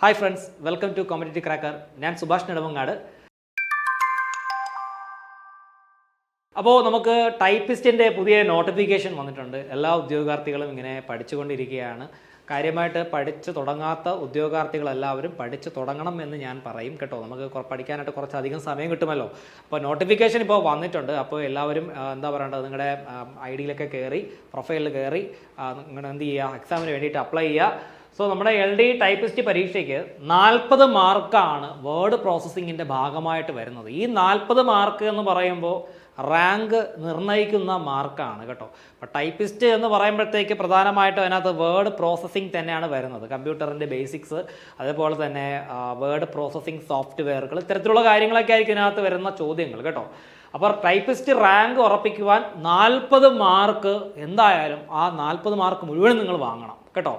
Hi friends, welcome to Competitive Cracker. Subhash സുഭാഷ് നെടുമങ്ങാട്. അപ്പോൾ നമുക്ക് ടൈപ്പിസ്റ്റിൻ്റെ പുതിയ നോട്ടിഫിക്കേഷൻ വന്നിട്ടുണ്ട്. എല്ലാ ഉദ്യോഗാർത്ഥികളും ഇങ്ങനെ പഠിച്ചുകൊണ്ടിരിക്കുകയാണ്. കാര്യമായിട്ട് പഠിച്ചു തുടങ്ങാത്ത ഉദ്യോഗാർത്ഥികളെല്ലാവരും പഠിച്ചു തുടങ്ങണം എന്ന് ഞാൻ പറയും കേട്ടോ. നമുക്ക് പഠിക്കാനായിട്ട് കുറച്ചധികം സമയം കിട്ടുമല്ലോ. അപ്പോൾ നോട്ടിഫിക്കേഷൻ ഇപ്പോൾ വന്നിട്ടുണ്ട്. അപ്പോൾ എല്ലാവരും എന്താ പറയേണ്ടത്, നിങ്ങളുടെ ഐ ഡിയിലൊക്കെ കയറി, പ്രൊഫൈലിൽ കയറി നിങ്ങൾ എന്ത് ചെയ്യുക, എക്സാമിന് വേണ്ടിയിട്ട് അപ്ലൈ ചെയ്യുക. സോ നമ്മുടെ LD ടൈപ്പിസ്റ്റ് പരീക്ഷയ്ക്ക് 40 മാർക്കാണ് വേർഡ് പ്രോസസ്സിങ്ങിൻ്റെ ഭാഗമായിട്ട് വരുന്നത്. ഈ 40 മാർക്ക് എന്ന് പറയുമ്പോൾ റാങ്ക് നിർണ്ണയിക്കുന്ന മാർക്കാണ് കേട്ടോ. അപ്പോൾ ടൈപ്പിസ്റ്റ് എന്ന് പറയുമ്പോഴത്തേക്ക് പ്രധാനമായിട്ടും അതിനകത്ത് വേർഡ് പ്രോസസ്സിങ് തന്നെയാണ് വരുന്നത്. കമ്പ്യൂട്ടറിൻ്റെ ബേസിക്സ്, അതേപോലെ തന്നെ വേർഡ് പ്രോസസ്സിങ് സോഫ്റ്റ്വെയറുകൾ, ഇത്തരത്തിലുള്ള കാര്യങ്ങളൊക്കെ ആയിരിക്കും ഇതിനകത്ത് വരുന്ന ചോദ്യങ്ങൾ കേട്ടോ. അപ്പോൾ ടൈപ്പിസ്റ്റ് റാങ്ക് ഉറപ്പിക്കുവാൻ 40 മാർക്ക് എന്തായാലും ആ 40 മാർക്ക് മുഴുവൻ നിങ്ങൾ വാങ്ങണം കേട്ടോ.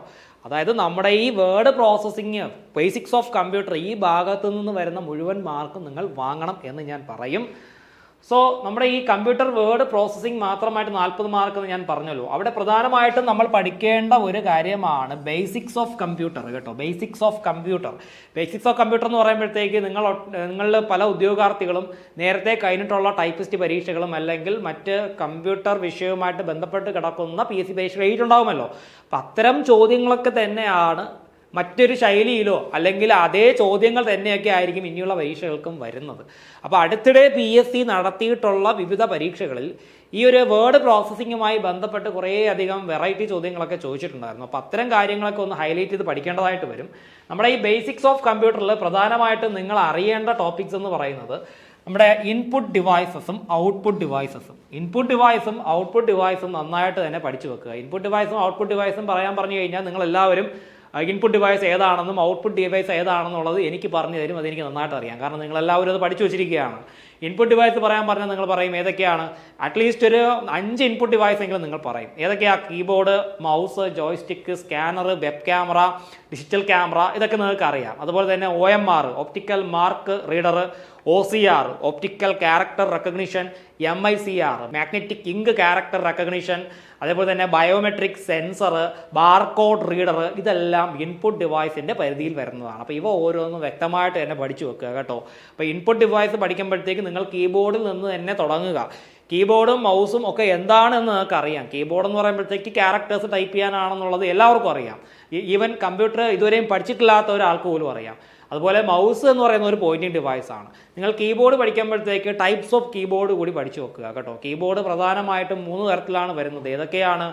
അതായത് നമ്മുടെ ഈ word processing, basics of computer, ഈ ഭാഗത്തു നിന്ന് വരുന്ന മുഴുവൻ മാർക്കും നിങ്ങൾ വാങ്ങണം എന്ന് ഞാൻ പറയും. സോ നമ്മുടെ ഈ കമ്പ്യൂട്ടർ വേർഡ് പ്രോസസ്സിങ് മാത്രമായിട്ട് 40 മാർക്ക് എന്ന് ഞാൻ പറഞ്ഞല്ലോ. അവിടെ പ്രധാനമായിട്ടും നമ്മൾ പഠിക്കേണ്ട ഒരു കാര്യമാണ് ബേസിക്സ് ഓഫ് കമ്പ്യൂട്ടർ കേട്ടോ. ബേസിക്സ് ഓഫ് കമ്പ്യൂട്ടർ എന്ന് പറയുമ്പോഴത്തേക്ക് നിങ്ങളിൽ പല ഉദ്യോഗാർത്ഥികളും നേരത്തെ കഴിഞ്ഞിട്ടുള്ള ടൈപ്പിസ്റ്റ് പരീക്ഷകളും അല്ലെങ്കിൽ മറ്റ് കമ്പ്യൂട്ടർ വിഷയവുമായിട്ട് ബന്ധപ്പെട്ട് കിടക്കുന്ന PSC പരീക്ഷകൾ എഴുതിയിട്ടുണ്ടാകുമല്ലോ. അപ്പം അത്തരം ചോദ്യങ്ങളൊക്കെ തന്നെയാണ് മറ്റൊരു ശൈലിയിലോ അല്ലെങ്കിൽ അതേ ചോദ്യങ്ങൾ തന്നെയൊക്കെ ആയിരിക്കും ഇനിയുള്ള പരീക്ഷകൾക്കും വരുന്നത്. അപ്പോൾ അടുത്തിടെ PSC നടത്തിയിട്ടുള്ള വിവിധ പരീക്ഷകളിൽ ഈ ഒരു വേർഡ് പ്രോസസ്സിങ്ങുമായി ബന്ധപ്പെട്ട് കുറേയധികം വെറൈറ്റി ചോദ്യങ്ങളൊക്കെ ചോദിച്ചിട്ടുണ്ടായിരുന്നു. അപ്പോൾ അത്തരം കാര്യങ്ങളൊക്കെ ഒന്ന് ഹൈലൈറ്റ് ചെയ്ത് പഠിക്കേണ്ടതായിട്ട് വരും. നമ്മുടെ ഈ ബേസിക്സ് ഓഫ് കമ്പ്യൂട്ടറിൽ പ്രധാനമായിട്ടും നിങ്ങൾ അറിയേണ്ട ടോപ്പിക്സ് എന്ന് പറയുന്നത് നമ്മുടെ ഇൻപുട്ട് ഡിവൈസസും ഔട്ട്പുട്ട് ഡിവൈസസും. ഇൻപുട്ട് ഡിവൈസും ഔട്ട്പുട്ട് ഡിവൈസും നന്നായിട്ട് തന്നെ പഠിച്ചു വെക്കുക. ഇൻപുട്ട് ഡിവൈസും ഔട്ട്പുട്ട് ഡിവൈസും പറഞ്ഞു കഴിഞ്ഞാൽ നിങ്ങളെല്ലാവരും ഇൻപുട്ട് ഡിവൈസ് ഏതാണെന്നും ഔട്ട്പുട്ട് ഡിവൈസ് ഏതാണെന്നുള്ളത് എനിക്ക് പറഞ്ഞു തരും. അതെനിക്ക് നന്നായിട്ട് അറിയാം, കാരണം നിങ്ങളെല്ലാവരും അത് പഠിച്ചു വെച്ചിരിക്കുകയാണ്. ഇൻപുട്ട് ഡിവൈസ് പറഞ്ഞാൽ നിങ്ങൾ പറയും ഏതൊക്കെയാണ്, അറ്റ്ലീസ്റ്റ് ഒരു 5 ഇൻപുട്ട് ഡിവൈസ് എങ്കിലും നിങ്ങൾ പറയും. ഏതൊക്കെയാണ്? Keyboard, mouse, joystick, scanner, web camera, digital camera, ഇതൊക്കെ നിങ്ങൾക്ക് അറിയാം. അതുപോലെ തന്നെ OMR, optical mark reader, OCR, optical character recognition, MICR, magnetic ink character recognition, അതേപോലെ തന്നെ ബയോമെട്രിക് സെൻസർ, ബാർകോഡ് റീഡർ, ഇതെല്ലാം ഇൻപുട്ട് ഡിവൈസിൻ്റെ പരിധിയിൽ വരുന്നതാണ്. അപ്പോൾ ഇവ ഓരോന്നും വ്യക്തമായിട്ട് തന്നെ പഠിച്ചു വെക്കുക കേട്ടോ. അപ്പോൾ ഇൻപുട്ട് ഡിവൈസ് പഠിക്കുമ്പോഴത്തേക്ക് നിങ്ങൾ കീബോർഡിൽ നിന്ന് തന്നെ തുടങ്ങുക. കീബോർഡും മൗസും ഒക്കെ എന്താണെന്ന് നിങ്ങൾക്ക് അറിയാം. കീബോർഡ് എന്ന് പറയുമ്പോഴത്തേക്ക് ക്യാരക്ടേഴ്സ് ടൈപ്പ് ചെയ്യാനാണെന്നുള്ളത് എല്ലാവർക്കും അറിയാം. ഈവൻ കമ്പ്യൂട്ടർ ഇതുവരെയും പഠിച്ചിട്ടില്ലാത്ത ഒരാൾക്ക് പോലും അറിയാം. അതുപോലെ മൗസ് എന്ന് പറയുന്ന ഒരു പോയിന്റിംഗ് ഡിവൈസ് ആണ്. നിങ്ങൾ കീബോർഡ് പഠിക്കുമ്പോഴത്തേക്ക് ടൈപ്സ് ഓഫ് കീബോർഡ് കൂടി പഠിച്ചു വെക്കുക കേട്ടോ. കീബോർഡ് പ്രധാനമായിട്ടും 3 തരത്തിലാണ് വരുന്നത്. ഏതൊക്കെയാണ്?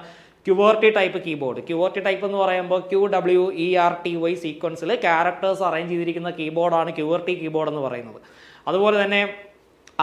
QWERTY type keyboard. QWERTY type എന്ന് പറയുമ്പോൾ QWERTY സീക്വൻസിൽ ക്യാരക്ടേഴ്സ് അറേഞ്ച് ചെയ്തിരിക്കുന്ന കീബോർഡാണ് QWERTY കീബോർഡ് എന്ന് പറയുന്നത്. അതുപോലെ തന്നെ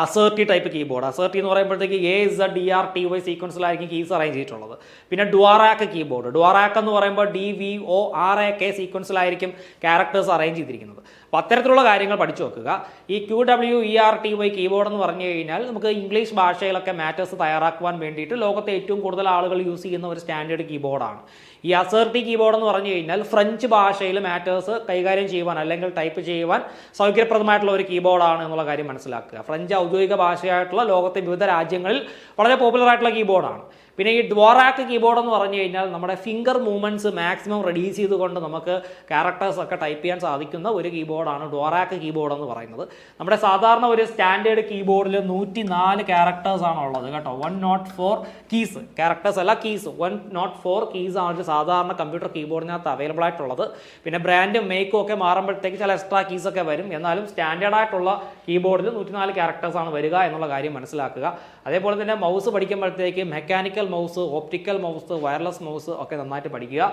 ASERTY ടൈപ്പ് കീബോർഡ്. ASERTY എന്ന് പറയുമ്പോഴത്തേക്ക് AZDRTY സീക്വൻസിലായിരിക്കും കീസ് അറേഞ്ച് ചെയ്തിട്ടുള്ളത്. പിന്നെ DWORAC കീബോർഡ്. DWORAC എന്ന് പറയുമ്പോൾ DVORAK സീക്വൻസിലായിരിക്കും ക്യാരക്ടേഴ്സ് അറേഞ്ച് ചെയ്തിരിക്കുന്നത്. അപ്പോൾ അത്തരത്തിലുള്ള കാര്യങ്ങൾ പഠിച്ചു വെക്കുക. ഈ QWERTY കീബോർഡ് എന്ന് പറഞ്ഞു കഴിഞ്ഞാൽ നമുക്ക് ഇംഗ്ലീഷ് ഭാഷയിലൊക്കെ മാറ്റേഴ്സ് തയ്യാറാക്കുവാൻ വേണ്ടിയിട്ട് ലോകത്തെ ഏറ്റവും കൂടുതൽ ആളുകൾ യൂസ് ചെയ്യുന്ന ഒരു സ്റ്റാൻഡേർഡ് കീബോർഡാണ്. ഈ ASERTY കീബോർഡ് എന്ന് പറഞ്ഞു കഴിഞ്ഞാൽ ഫ്രഞ്ച് ഭാഷയിൽ മാറ്റേഴ്സ് കൈകാര്യം ചെയ്യുവാൻ അല്ലെങ്കിൽ ടൈപ്പ് ചെയ്യുവാൻ സൗകര്യപ്രദമായിട്ടുള്ള ഒരു കീബോർഡാണ് എന്നുള്ള കാര്യം മനസ്സിലാക്കുക. ഫ്രഞ്ച് ഔദ്യോഗിക ഭാഷയായിട്ടുള്ള ലോകത്തെ വിവിധ രാജ്യങ്ങളിൽ വളരെ പോപ്പുലർ ആയിട്ടുള്ള കീബോർഡാണ്. പിന്നെ ഈ DWORAC കീബോർഡ് എന്ന് പറഞ്ഞു കഴിഞ്ഞാൽ നമ്മുടെ ഫിംഗർ മൂവ്മെൻറ്റ്സ് മാക്സിമം റെഡ്യൂസ് ചെയ്തുകൊണ്ട് നമുക്ക് ക്യാരക്ടേഴ്സ് ഒക്കെ ടൈപ്പ് ചെയ്യാൻ സാധിക്കുന്ന ഒരു കീബോർഡാണ് DWORAC കീബോർഡ് എന്ന് പറയുന്നത്. നമ്മുടെ സാധാരണ ഒരു സ്റ്റാൻഡേർഡ് കീബോർഡിൽ 104 ക്യാരക്ടേഴ്സ് ആണ് ഉള്ളത് കേട്ടോ. 104 കീസ്, ക്യാരക്ടേഴ്സ് അല്ല കീസ്, 104 കീസ് ആണ് ഒരു സാധാരണ കമ്പ്യൂട്ടർ കീബോർഡിനകത്ത് അവൈലബിൾ ആയിട്ടുള്ളത്. പിന്നെ ബ്രാൻഡും മേക്കും ഒക്കെ മാറുമ്പോഴത്തേക്ക് ചില എക്സ്ട്രാ കീസ് ഒക്കെ വരും. എന്നാലും സ്റ്റാൻഡേർഡ് ആയിട്ടുള്ള കീബോർഡിൽ 104 ക്യാരക്ടേഴ്സ് ആണ് വരിക എന്നുള്ള കാര്യം മനസ്സിലാക്കുക. അതേപോലെ തന്നെ മൗസ് പഠിക്കുമ്പോഴത്തേക്ക് mechanical mouse, optical mouse, wireless mouse ഒക്കെ നന്നായിട്ട് പഠിക്കുക.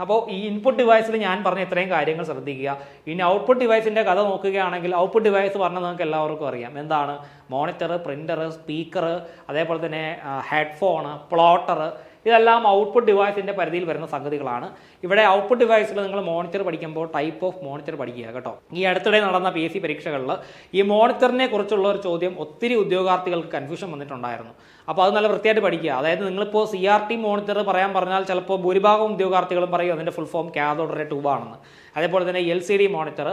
അപ്പോൾ ഈ ഇൻപുട്ട് ഡിവൈസിൽ ഞാൻ പറഞ്ഞ ഇത്രയും കാര്യങ്ങൾ ശ്രദ്ധിക്കുക. ഇനി ഔട്ട്പുട്ട് ഡിവൈസിൻ്റെ കഥ നോക്കുകയാണെങ്കിൽ ഔട്ട്പുട്ട് ഡിവൈസ് പറഞ്ഞാൽ നിങ്ങൾക്ക് എല്ലാവർക്കും അറിയാം. എന്താണ്? മോണിറ്റർ, പ്രിൻ്റർ, സ്പീക്കർ, അതേപോലെ തന്നെ ഹെഡ്ഫോൺ, പ്ലോട്ടർ, ഇതെല്ലാം ഔട്ട്പുട്ട് ഡിവൈസിൻ്റെ പരിധിയിൽ വരുന്ന സംഗതികളാണ്. ഇവിടെ ഔട്ട്പുട്ട് ഡിവൈസിൽ നിങ്ങൾ മോണിറ്റർ പഠിക്കുമ്പോൾ ടൈപ്പ് ഓഫ് മോണിറ്റർ പഠിക്കുക കേട്ടോ. ഈ അടുത്തിടെ നടന്ന PSC പരീക്ഷകളിൽ ഈ മോണിറ്ററിനെ കുറിച്ചുള്ള ഒരു ചോദ്യം ഒത്തിരി ഉദ്യോഗാർത്ഥികൾക്ക് കൺഫ്യൂഷൻ വന്നിട്ടുണ്ടായിരുന്നു. അപ്പോൾ അത് നല്ല വൃത്തിയായിട്ട് പഠിക്കുക. അതായത് നിങ്ങളിപ്പോൾ CRT മോണിറ്റർ പറയാൻ പറഞ്ഞാൽ ചിലപ്പോൾ ഭൂരിഭാഗം ഉദ്യോഗാർത്ഥികളും പറയും അതിൻ്റെ full form cathode ray tube ആണെന്ന്. അതേപോലെ തന്നെ LCD monitor,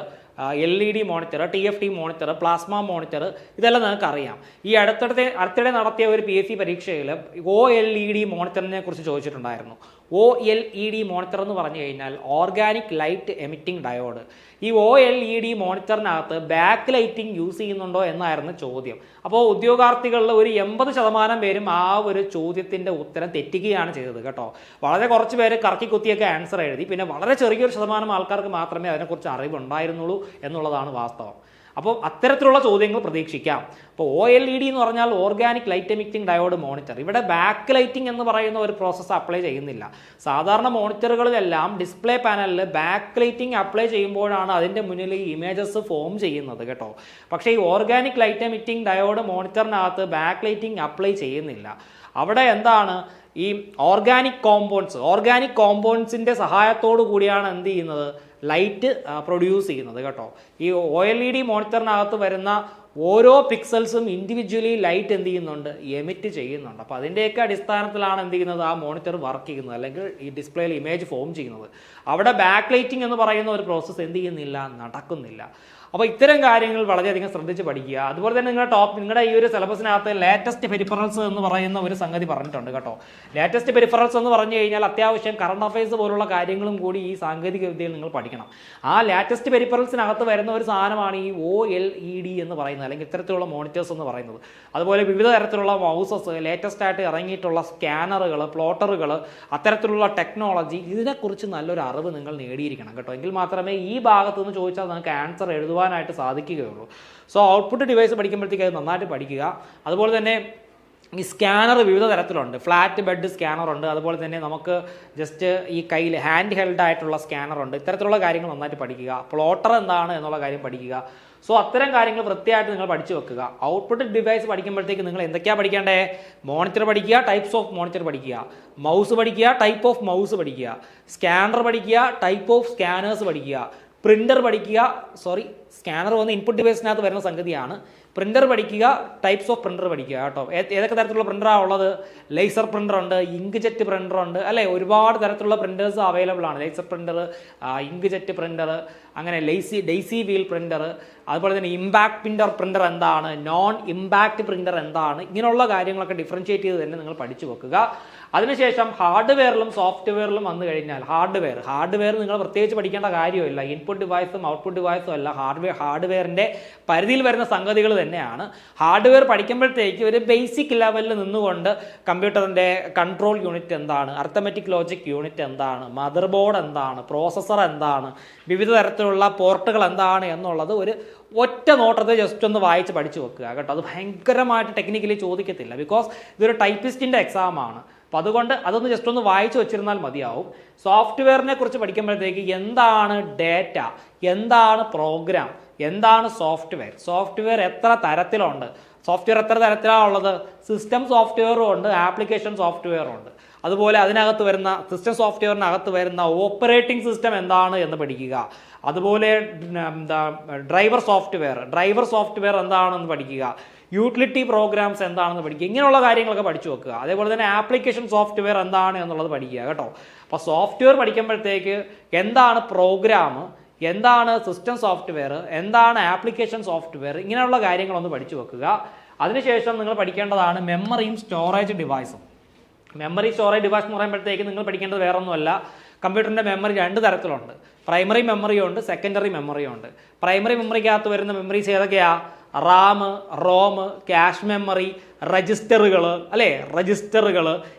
LED monitor, TFT monitor, plasma monitor, ഇതെല്ലാം നിങ്ങൾക്ക് അറിയാം. ഈ അടുത്തിടെ നടത്തിയ ഒരു PSC പരീക്ഷയിൽ OLED മോണിറ്ററിനെ കുറിച്ച് ചോദിച്ചിട്ടുണ്ടായിരുന്നു. OLED മോണിറ്റർ എന്ന് പറഞ്ഞു കഴിഞ്ഞാൽ ഓർഗാനിക് ലൈറ്റ് എമിറ്റിംഗ് ഡയോഡ്. ഈ OLED മോണിറ്ററിനകത്ത് ബാക്ക് ലൈറ്റിംഗ് യൂസ് ചെയ്യുന്നുണ്ടോ എന്നായിരുന്നു ചോദ്യം. അപ്പോൾ ഉദ്യോഗാർത്ഥികളിൽ ഒരു 80% പേരും ആ ഒരു ചോദ്യത്തിൻ്റെ ഉത്തരം തെറ്റിക്കുകയാണ് ചെയ്തത് കേട്ടോ. വളരെ കുറച്ച് പേര് കറക്കി കുത്തിയൊക്കെ ആൻസർ എഴുതി. പിന്നെ വളരെ ചെറിയൊരു ശതമാനം ആൾക്കാർക്ക് മാത്രമേ അതിനെക്കുറിച്ച് അറിവുണ്ടായിരുന്നുള്ളൂ എന്നുള്ളതാണ് വാസ്തവം. അപ്പോൾ അത്തരത്തിലുള്ള ചോദ്യങ്ങൾ പ്രതീക്ഷിക്കാം. അപ്പോൾ OLED എന്ന് പറഞ്ഞാൽ organic light emitting diode monitor. ഇവിടെ ബാക്ക് ലൈറ്റിംഗ് എന്ന് പറയുന്ന ഒരു പ്രോസസ്സ് അപ്ലൈ ചെയ്യുന്നില്ല. സാധാരണ മോണിറ്ററുകളിലെല്ലാം ഡിസ്പ്ലേ പാനലിൽ ബാക്ക് ലൈറ്റിംഗ് അപ്ലൈ ചെയ്യുമ്പോഴാണ് അതിൻ്റെ മുന്നിൽ ഈ ഇമേജസ് ഫോം ചെയ്യുന്നത് കേട്ടോ. പക്ഷേ ഈ ഓർഗാനിക് ലൈറ്റ് എമിറ്റിംഗ് ഡയോഡ് മോണിറ്ററിനകത്ത് ബാക്ക് ലൈറ്റിംഗ് അപ്ലൈ ചെയ്യുന്നില്ല. അവിടെ എന്താണ് ഈ ഓർഗാനിക് കോമ്പൗണ്ട്സിൻ്റെ സഹായത്തോടു കൂടിയാണ് എന്ത് ചെയ്യുന്നത്, ലൈറ്റ് പ്രൊഡ്യൂസ് ചെയ്യുന്നത് കേട്ടോ. ഈ OLED മോണിറ്ററിനകത്ത് വരുന്ന ഓരോ പിക്സൽസും ഇൻഡിവിജ്വലി ലൈറ്റ് എന്ത് ചെയ്യുന്നുണ്ട്, എമിറ്റ് ചെയ്യുന്നുണ്ട്. അപ്പോൾ അതിൻ്റെയൊക്കെ അടിസ്ഥാനത്തിലാണ് എന്ത് ചെയ്യുന്നത്, ആ മോണിറ്റർ വർക്ക് ചെയ്യുന്നത്, അല്ലെങ്കിൽ ഈ ഡിസ്പ്ലേയിൽ ഇമേജ് ഫോം ചെയ്യുന്നത്. അവിടെ ബാക്ക് ലൈറ്റിംഗ് എന്ന് പറയുന്ന ഒരു പ്രോസസ്സ് എന്ത് ചെയ്യുന്നില്ല, നടക്കുന്നില്ല. അപ്പോൾ ഇത്തരം കാര്യങ്ങൾ വളരെയധികം ശ്രദ്ധിച്ച് പഠിക്കുക. അതുപോലെ തന്നെ നിങ്ങളുടെ ഈ ഒരു സിലബസിനകത്ത് ലേറ്റസ്റ്റ് പെരിഫറൽസ് എന്ന് പറയുന്ന ഒരു സംഗതി പറഞ്ഞിട്ടുണ്ട് കേട്ടോ. ലേറ്റസ്റ്റ് പെരിഫറൽസ് എന്ന് പറഞ്ഞു കഴിഞ്ഞാൽ അത്യാവശ്യം കറണ്ട് അഫയേഴ്സ് പോലുള്ള കാര്യങ്ങളും കൂടി ഈ സാങ്കേതിക വിദ്യയിൽ നിങ്ങൾ പഠിക്കണം. ആ ലേറ്റസ്റ്റ് പെരിഫറൽസിനകത്ത് വരുന്ന ഒരു സാധനമാണ് ഈ OLED എന്ന് പറയുന്നത്, അല്ലെങ്കിൽ ഇത്തരത്തിലുള്ള മോണിറ്റേഴ്സ് എന്ന് പറയുന്നത്. അതുപോലെ വിവിധ തരത്തിലുള്ള മൗസസ്, ലേറ്റസ്റ്റ് ആയിട്ട് ഇറങ്ങിയിട്ടുള്ള സ്കാനറുകൾ, പ്ലോട്ടറുകൾ, അത്തരത്തിലുള്ള ടെക്നോളജി, ഇതിനെക്കുറിച്ച് നല്ലൊരു അറിവ് നിങ്ങൾ നേടിയിരിക്കണം കേട്ടോ. എങ്കിൽ മാത്രമേ ഈ ഭാഗത്ത് നിന്ന് ചോദിച്ചാൽ നിങ്ങൾക്ക് ആൻസർ എഴുതുവാനായിട്ട് സാധിക്കുകയുള്ളൂ. സോ ഔട്ട്പുട്ട് ഡിവൈസ് പഠിക്കുമ്പോഴത്തേക്ക് അത് നന്നായിട്ട് പഠിക്കുക. അതുപോലെ തന്നെ ഈ സ്കാനർ വിവിധ തരത്തിലുണ്ട്. ഫ്ലാറ്റ് ബെഡ് സ്കാനറുണ്ട്, അതുപോലെ തന്നെ നമുക്ക് ജസ്റ്റ് ഈ കയ്യിൽ ഹാൻഡ് ഹെൽഡ് ആയിട്ടുള്ള സ്കാനറുണ്ട്. ഇത്തരത്തിലുള്ള കാര്യങ്ങൾ നന്നായിട്ട് പഠിക്കുക. പ്ലോട്ടർ എന്താണ് എന്നുള്ള കാര്യം പഠിക്കുക. സോ അത്തരം കാര്യങ്ങൾ വൃത്തിയായിട്ട് നിങ്ങൾ പഠിച്ചു വെക്കുക. ഔട്ട്പുട്ട് ഡിവൈസ് പഠിക്കുമ്പോഴത്തേക്ക് നിങ്ങൾ എന്തൊക്കെയാണ് പഠിക്കേണ്ടേ? മോണിറ്റർ പഠിക്കുക, ടൈപ്സ് ഓഫ് മോണിറ്റർ പഠിക്കുക, മൗസ് പഠിക്കുക, ടൈപ്പ് ഓഫ് മൗസ് പഠിക്കുക, സ്കാനർ പഠിക്കുക, ടൈപ്പ് ഓഫ് സ്കാനേഴ്സ് പഠിക്കുക, പ്രിൻ്റർ പഠിക്കുക. സ്കാനർ വന്ന് ഇൻപുട്ട് ഡിവൈസിനകത്ത് വരുന്ന സംഗതിയാണ്. പ്രിൻ്റർ പഠിക്കുക, ടൈപ്സ് ഓഫ് പ്രിൻ്റർ പഠിക്കുക കേട്ടോ. ഏതൊക്കെ തരത്തിലുള്ള പ്രിൻ്ററാണ് ഉള്ളത്? ലേസർ പ്രിൻ്റർ ഉണ്ട്, ഇങ്ക് ജെറ്റ് പ്രിൻ്റർ ഉണ്ട്, അല്ലേ? ഒരുപാട് തരത്തിലുള്ള പ്രിൻ്റേഴ്സ് അവൈലബിൾ ആണ്. Laser printer, ink jet printer, അങ്ങനെ ഡെയ്സി വീൽ പ്രിൻ്റർ, അതുപോലെ തന്നെ ഇമ്പാക്ട് പ്രിൻ്റർ എന്താണ്, നോൺ ഇമ്പാക്ട് പ്രിൻ്റർ എന്താണ്, ഇങ്ങനെയുള്ള കാര്യങ്ങളൊക്കെ ഡിഫറൻഷിയേറ്റ് ചെയ്ത് തന്നെ നിങ്ങൾ പഠിച്ചു വെക്കുക. അതിനുശേഷം ഹാർഡ്വെയറിലും സോഫ്റ്റ്വെയറിലും വന്നു കഴിഞ്ഞാൽ ഹാർഡ്വെയർ നിങ്ങൾ പ്രത്യേകിച്ച് പഠിക്കേണ്ട കാര്യമില്ല. ഇൻപുട്ട് ഡിവൈസും ഔട്ട്പുട്ട് ഡിവൈസും അല്ല, ഹാർഡ്വെയറിൻ്റെ പരിധിയിൽ വരുന്ന സംഗതികൾ തന്നെയാണ്. ഹാർഡ്വെയർ പഠിക്കുമ്പോഴത്തേക്ക് ഒരു ബേസിക് ലെവലിൽ നിന്നുകൊണ്ട് കമ്പ്യൂട്ടറിൻ്റെ കൺട്രോൾ യൂണിറ്റ് എന്താണ്, അർത്തമെറ്റിക് ലോജിക് യൂണിറ്റ് എന്താണ്, മദർ ബോർഡ് എന്താണ്, പ്രോസസ്സർ എന്താണ്, വിവിധ തരത്തിലുള്ള പോർട്ടുകൾ എന്താണ് എന്നുള്ളത് ഒരു ഒറ്റ നോട്ടത്തെ ജസ്റ്റ് ഒന്ന് വായിച്ച് പഠിച്ചു വെക്കുക കേട്ടോ. അത് ഭയങ്കരമായിട്ട് ടെക്നിക്കലി ചോദിക്കത്തില്ല, ബിക്കോസ് ഇതൊരു ടൈപ്പിസ്റ്റിൻ്റെ എക്സാമാണ്. അപ്പോൾ അതുകൊണ്ട് അതൊന്ന് ജസ്റ്റ് ഒന്ന് വായിച്ചു വെച്ചിരുന്നാൽ മതിയാവും. സോഫ്റ്റ്വെയറിനെ കുറിച്ച് പഠിക്കുമ്പോഴത്തേക്ക് എന്താണ് ഡേറ്റ, എന്താണ് പ്രോഗ്രാം, എന്താണ് സോഫ്റ്റ്വെയർ എത്ര തരത്തിലുണ്ട്, എത്ര തരത്തിലാണ് ഉള്ളത്? സിസ്റ്റം സോഫ്റ്റ്വെയറും ഉണ്ട്, ആപ്ലിക്കേഷൻ സോഫ്റ്റ്വെയറും ഉണ്ട്. അതുപോലെ അതിനകത്ത് വരുന്ന സിസ്റ്റം സോഫ്റ്റ്വെയറിനകത്ത് വരുന്ന ഓപ്പറേറ്റിംഗ് സിസ്റ്റം എന്താണ് എന്ന് പഠിക്കുക. അതുപോലെ ഡ്രൈവർ സോഫ്റ്റ്വെയർ എന്താണെന്ന് പഠിക്കുക. യൂട്ടിലിറ്റി പ്രോഗ്രാംസ് എന്താണെന്ന് പഠിക്കുക. ഇങ്ങനെയുള്ള കാര്യങ്ങളൊക്കെ പഠിച്ചു വെക്കുക. അതേപോലെ തന്നെ ആപ്ലിക്കേഷൻ സോഫ്റ്റ്വെയർ എന്താണ് എന്നുള്ളത് പഠിക്കുക കേട്ടോ. അപ്പോൾ സോഫ്റ്റ്വെയർ പഠിക്കുമ്പോഴത്തേക്ക് എന്താണ് പ്രോഗ്രാം, എന്താണ് സിസ്റ്റം സോഫ്റ്റ്വെയർ, എന്താണ് ആപ്ലിക്കേഷൻ സോഫ്റ്റ്വെയർ, ഇങ്ങനെയുള്ള കാര്യങ്ങളൊന്ന് പഠിച്ചു വെക്കുക. അതിനുശേഷം നിങ്ങൾ പഠിക്കേണ്ടതാണ് മെമ്മറിയും സ്റ്റോറേജ് ഡിവൈസും. മെമ്മറി സ്റ്റോറേജ് ഡിവൈസ് എന്ന് പറയുമ്പോഴത്തേക്ക് നിങ്ങൾ പഠിക്കേണ്ടത് വേറൊന്നുമല്ല. കമ്പ്യൂട്ടറിൻ്റെ മെമ്മറി രണ്ട് തരത്തിലുണ്ട്. പ്രൈമറി മെമ്മറിയും ഉണ്ട്, സെക്കൻഡറി മെമ്മറിയും ഉണ്ട്. പ്രൈമറി മെമ്മറിക്കകത്ത് വരുന്ന മെമ്മറീസ് ഏതൊക്കെയാണ്? റാം, റോം, ക്യാഷ് മെമ്മറി, രജിസ്റ്ററുകൾ,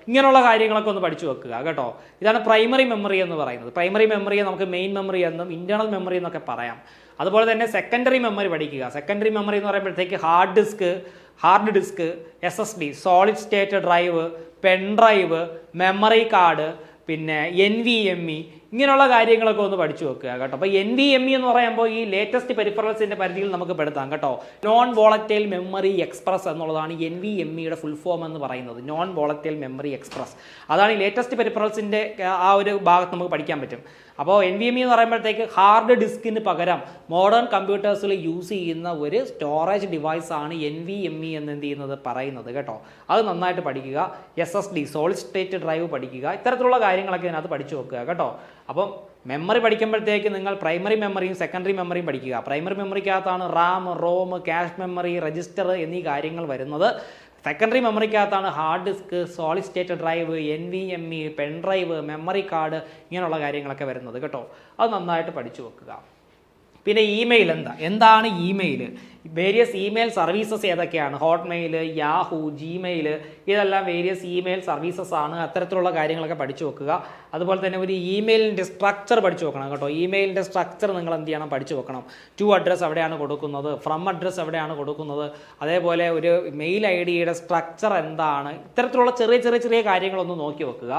ഇങ്ങനെയുള്ള കാര്യങ്ങളൊക്കെ ഒന്ന് പഠിച്ചു വെക്കുക കേട്ടോ. ഇതാണ് പ്രൈമറി മെമ്മറി എന്ന് പറയുന്നത്. പ്രൈമറി മെമ്മറിയെ നമുക്ക് മെയിൻ മെമ്മറി എന്നും ഇന്റേണൽ മെമ്മറി എന്നൊക്കെ പറയാം. അതുപോലെ തന്നെ സെക്കൻഡറി മെമ്മറി പഠിക്കുക. സെക്കൻഡറി മെമ്മറി എന്ന് പറയുമ്പോഴത്തേക്ക് hard disk, SSD, solid state drive, pen drive, memory card, പിന്നെ NVMe, ഇങ്ങനെയുള്ള കാര്യങ്ങളൊക്കെ ഒന്ന് പഠിച്ചു വെക്കുക കേട്ടോ. അപ്പോൾ NVMe എന്ന് പറയുമ്പോൾ ഈ ലേറ്റസ്റ്റ് പെരിഫറൽസിന്റെ പരിധിയിൽ നമുക്ക് പെടുത്താം കേട്ടോ. നോൺ വോളറ്റൈൽ മെമ്മറി എക്സ്പ്രസ് എന്നുള്ളതാണ് NVMeയുടെ ഫുൾ ഫോം എന്ന് പറയുന്നത്. നോൺ വോളറ്റൈൽ മെമ്മറി എക്സ്പ്രസ്, അതാണ് ഈ ലേറ്റസ്റ്റ് പെരിഫറൽസിന്റെ ആ ഒരു ഭാഗത്ത് നമുക്ക് പഠിക്കാൻ പറ്റും. അപ്പോൾ NVMe എന്ന് പറയുമ്പോഴത്തേക്ക് ഹാർഡ് ഡിസ്കിന് പകരം മോഡേൺ കമ്പ്യൂട്ടേഴ്സിൽ യൂസ് ചെയ്യുന്ന ഒരു സ്റ്റോറേജ് ഡിവൈസാണ് NVMe എന്ന് പറയുന്നത് കേട്ടോ. അത് നന്നായിട്ട് പഠിക്കുക. SSD, സോളിഡ് സ്റ്റേറ്റ് ഡ്രൈവ് പഠിക്കുക. ഇത്തരത്തിലുള്ള കാര്യങ്ങളൊക്കെ ഇതിനകത്ത് പഠിച്ചു വെക്കുക കേട്ടോ. അപ്പം മെമ്മറി പഠിക്കുമ്പോഴത്തേക്ക് നിങ്ങൾ പ്രൈമറി മെമ്മറിയും സെക്കൻഡറി മെമ്മറിയും പഠിക്കുക. പ്രൈമറി മെമ്മറിക്കകത്താണ് RAM, ROM, cache memory, register എന്നീ കാര്യങ്ങൾ വരുന്നത്. സെക്കൻഡറി മെമ്മറിക്കകത്താണ് hard disk, solid state drive, NVMe, pen drive, memory card, ഇങ്ങനെയുള്ള കാര്യങ്ങളൊക്കെ വരുന്നത് കേട്ടോ. അത് നന്നായിട്ട് പഠിച്ചു വെക്കുക. പിന്നെ ഇമെയിൽ എന്താണ് ഇമെയിൽ, വേരിയസ് ഇമെയിൽ സർവീസസ് ഏതൊക്കെയാണ്, ഹോട്ട്മെയിൽ, യാഹു, ജിമെയിൽ, ഇതെല്ലാം വേരിയസ് ഇമെയിൽ സർവീസസ് ആണ്. അത്തരത്തിലുള്ള കാര്യങ്ങളൊക്കെ പഠിച്ചു വെക്കുക. അതുപോലെ തന്നെ ഒരു ഇമെയിലിൻ്റെ സ്ട്രക്ചർ പഠിച്ചു വെക്കണം കേട്ടോ. ഇമെയിലിൻ്റെ സ്ട്രക്ചർ നിങ്ങൾ എന്ത് ചെയ്യണം, പഠിച്ചു വെക്കണം. ടു അഡ്രസ്സ് എവിടെയാണ് കൊടുക്കുന്നത്, ഫ്രം അഡ്രസ്സ് എവിടെയാണ് കൊടുക്കുന്നത്, അതേപോലെ ഒരു മെയിൽ ID-യുടെ സ്ട്രക്ചർ എന്താണ്, ഇത്തരത്തിലുള്ള ചെറിയ കാര്യങ്ങളൊന്ന് നോക്കി വെക്കുക.